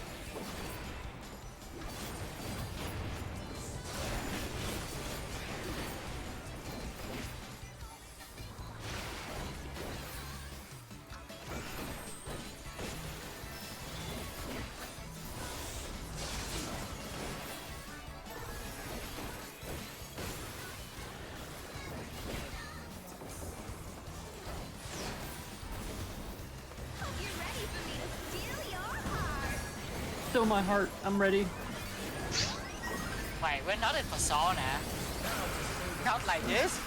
Still my heart. I'm ready. Wait, we're not in persona. Not like this.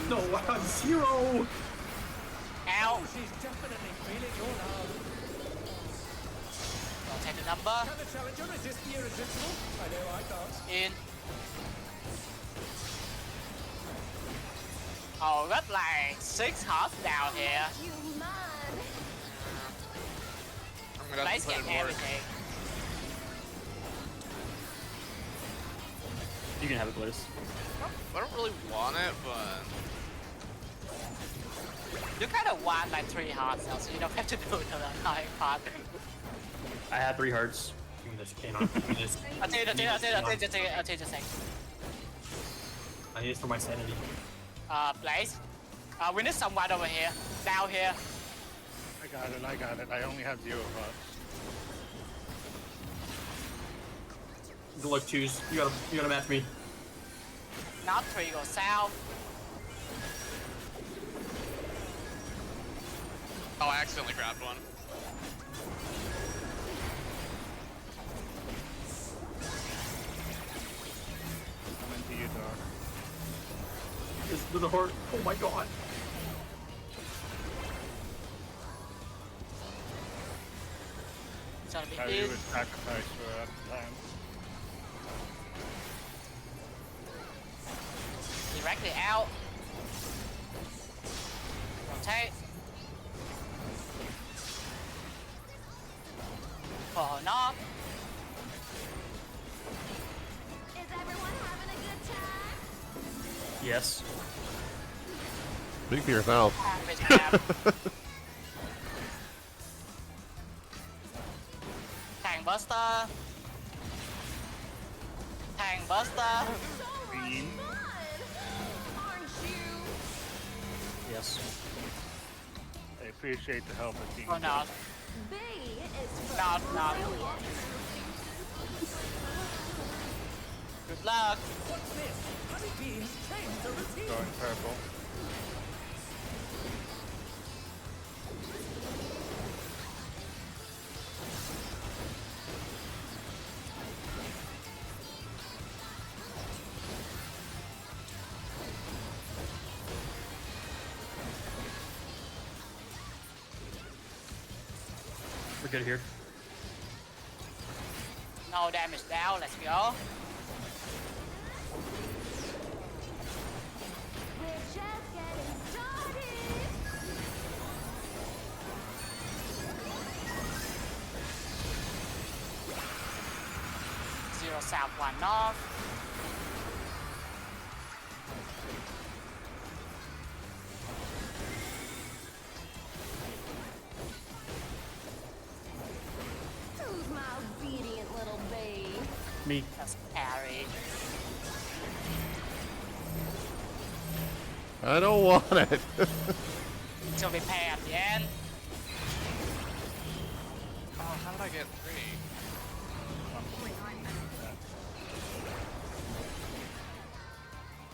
No, I'm 0. Ow. She's definitely feeling your love. Don't take the number. Can the challenger resist the irresistible? I know I can't. In. Oh, got like 6 hearts down here. I'm gonna have Blaze to put getting in work. everything. You can have it, Blaze. I don't really want it, but You kind of want like 3 hearts now, so you don't have to do the high part. I have 3 hearts. Give me this canine. Give me this. I'll take it, just say. I need this for my sanity. Blaze. We need someone over here. Down here. I got it. I only have 0 bucks. Good luck, choose. You gotta match me. Not 3, go south. oh, I accidentally grabbed one. I'm into you, Dark. This with a heart. Oh my god. It's gonna be How in. you would sacrifice for at the time. directly out. Rotate. Pull knob. Is everyone having a good time? Yes. Speak for yourself. Big tap. Tang Buster. Tang Buster. Green. Aren't you? Yes. I appreciate the help of King. Oh no. B is for No. brilliant. Good luck. What's this? Honeybees change the routine. Going purple. We're good here. No damage down. Let's go. We're just getting started. Zero south, one north. Who's my obedient little bee? Me. That's carry. I don't want it. She'll be pay at the end. Oh, how did I get 3?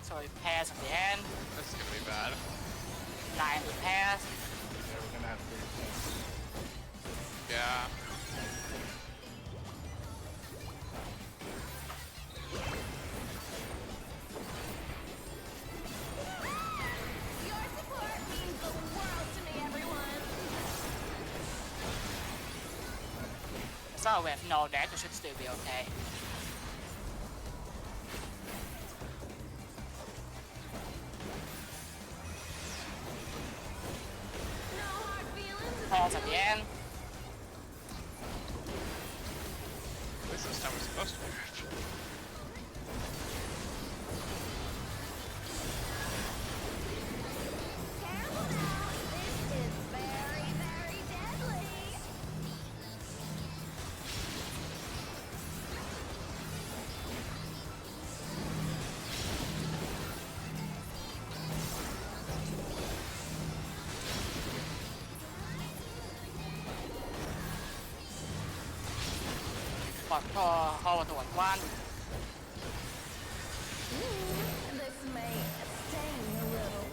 So it pass at the end. This is gonna be bad. Line to pass. Yeah, we're gonna have to. Yeah. Your support means the world to me, everyone. So we have no deck, we should still be okay. No hard feelings. Pass at the end. At least this time we're supposed to be rich. Careful now. This is very, very deadly. But over to one. This may sting a little.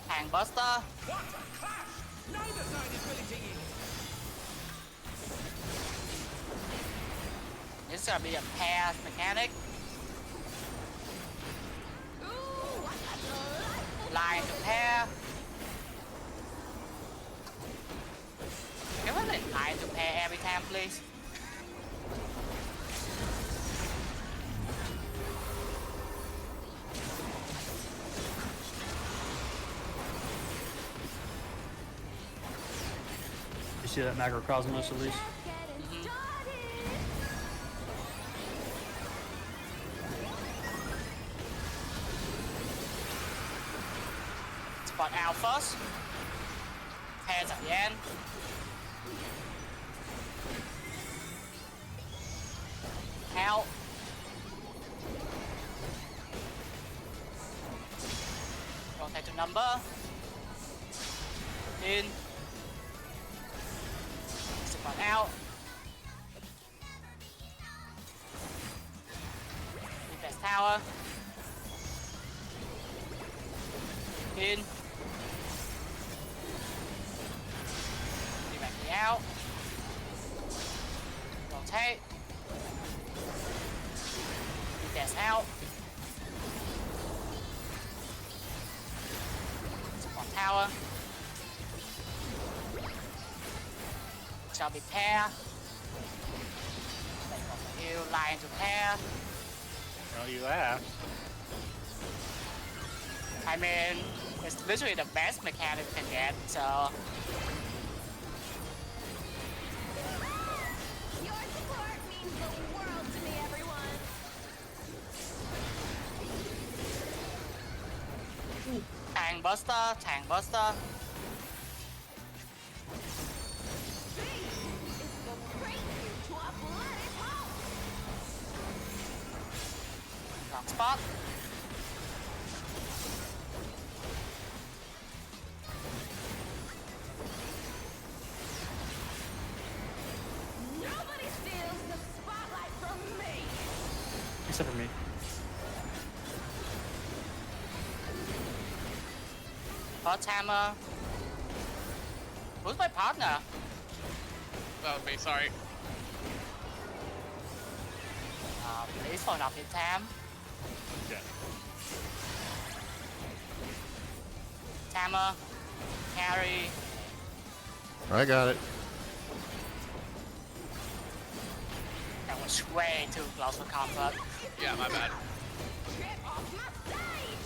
Hang Buster. What a clash! Neither side is willing to yield. This is gonna be a pass mechanic. Ooh, what a delightful Line to pair. Can we let line to pair every time, please? You see that macrocosmos at least? getting started. Spot out first. Pairs at the end. Out. Rotate to number. In. Spot out. Defense tower. In. Directly out. Rotate. Defense out. Support tower. Shall be pair. Take off the hill, line to pair. Well, you laughed. I mean, it's literally the best mechanic you can get, so... Your support means the world to me, everyone. Tank Buster, Tank Buster. Wrong spot. Nobody steals the spotlight from me. Except for me. Hot Hammer. Who's my partner? That was me, sorry. Please phone up in time. Okay. Hammer. Carry. I got it. That was way too close for comfort. Yeah, my bad. Get off my stage.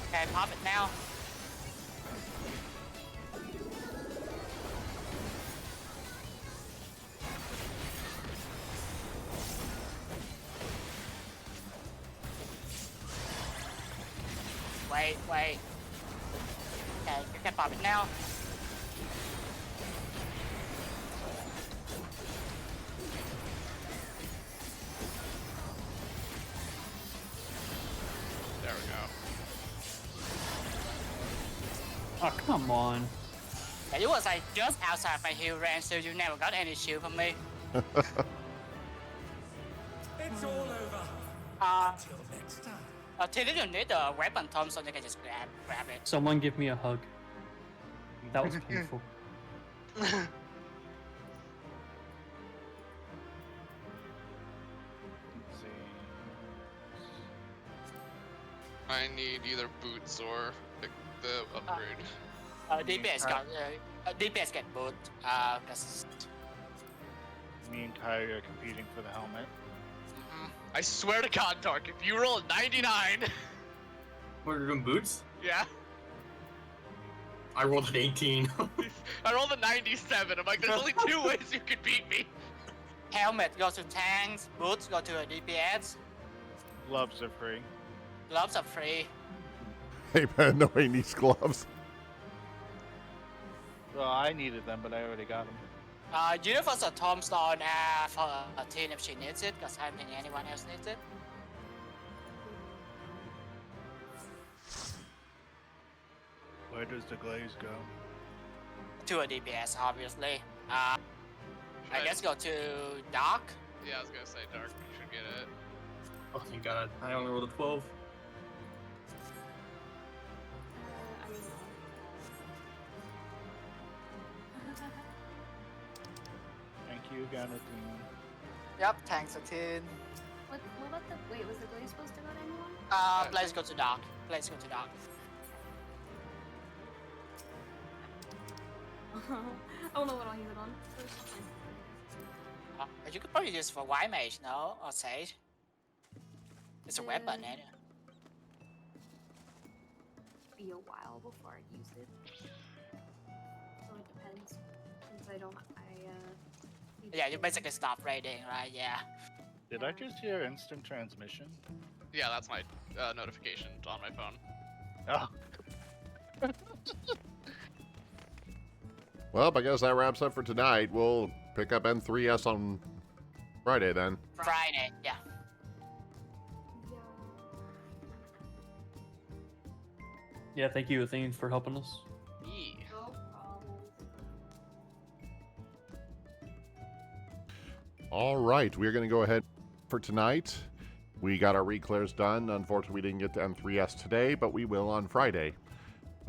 Okay, pop it now. Wait. Okay, you can pop it now. There we go. Oh, come on. Yeah, you was like just outside my heal range, so you never got any shield from me. It's all over. Till next time. Till you need a weapon, Tom, so you can just grab it. Someone give me a hug. That was painful. Let's see. I need either boots or the upgrade. DPS get boot. Cause Me and Kyrie are competing for the helmet. I swear to God, Dark, if you roll a 99, We're doing boots? yeah, I rolled an 18. I rolled a 97. I'm like, there's only 2 ways you could beat me. helmet go to tanks, boots go to a DPS, Gloves are free. gloves are free. Hey man, nobody needs gloves. Well, I needed them, but I already got them. Universal Tombstone for a teen if she needs it, because I don't think anyone else needs it. Where does the glaze go? To a DPS, obviously. I guess go to Dark. Yeah, I was gonna say Dark should get it. Oh, thank God. I only rolled a 12. I mean, Thank you, Jonathan. Yep, tanks a teen. what about the wait? Was the glaze supposed to go to anyone? Let's go to Dark. Let's go to Dark. I don't know what I'll use it on. You could probably use it for Y Mage, no? Or Sage. It's a weapon, ain't it? Be a while before I use it. So it depends. Since I don't, need Yeah, to you go- basically stop raiding, right? Yeah. Did I just hear instant transmission? Yeah, that's my notification on my phone. Oh. Well, I guess that wraps up for tonight. We'll pick up M3S on Friday then. Friday, yeah. Yeah, thank you, Athene, for helping us. Yeah. No problem. All right, we're going to go ahead for tonight. We got our reclares done. Unfortunately, we didn't get to M3S today, but we will on Friday.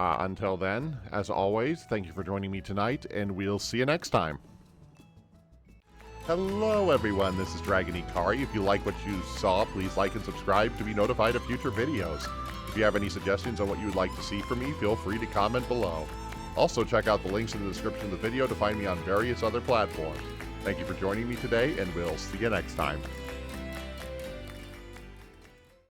Until then, as always, thank you for joining me tonight, and we'll see you next time. Hello, everyone. This is Draginhikari. If you like what you saw, please like and subscribe to be notified of future videos. If you have any suggestions on what you would like to see from me, feel free to comment below. Also, check out the links in the description of the video to find me on various other platforms. Thank you for joining me today, and we'll see you next time.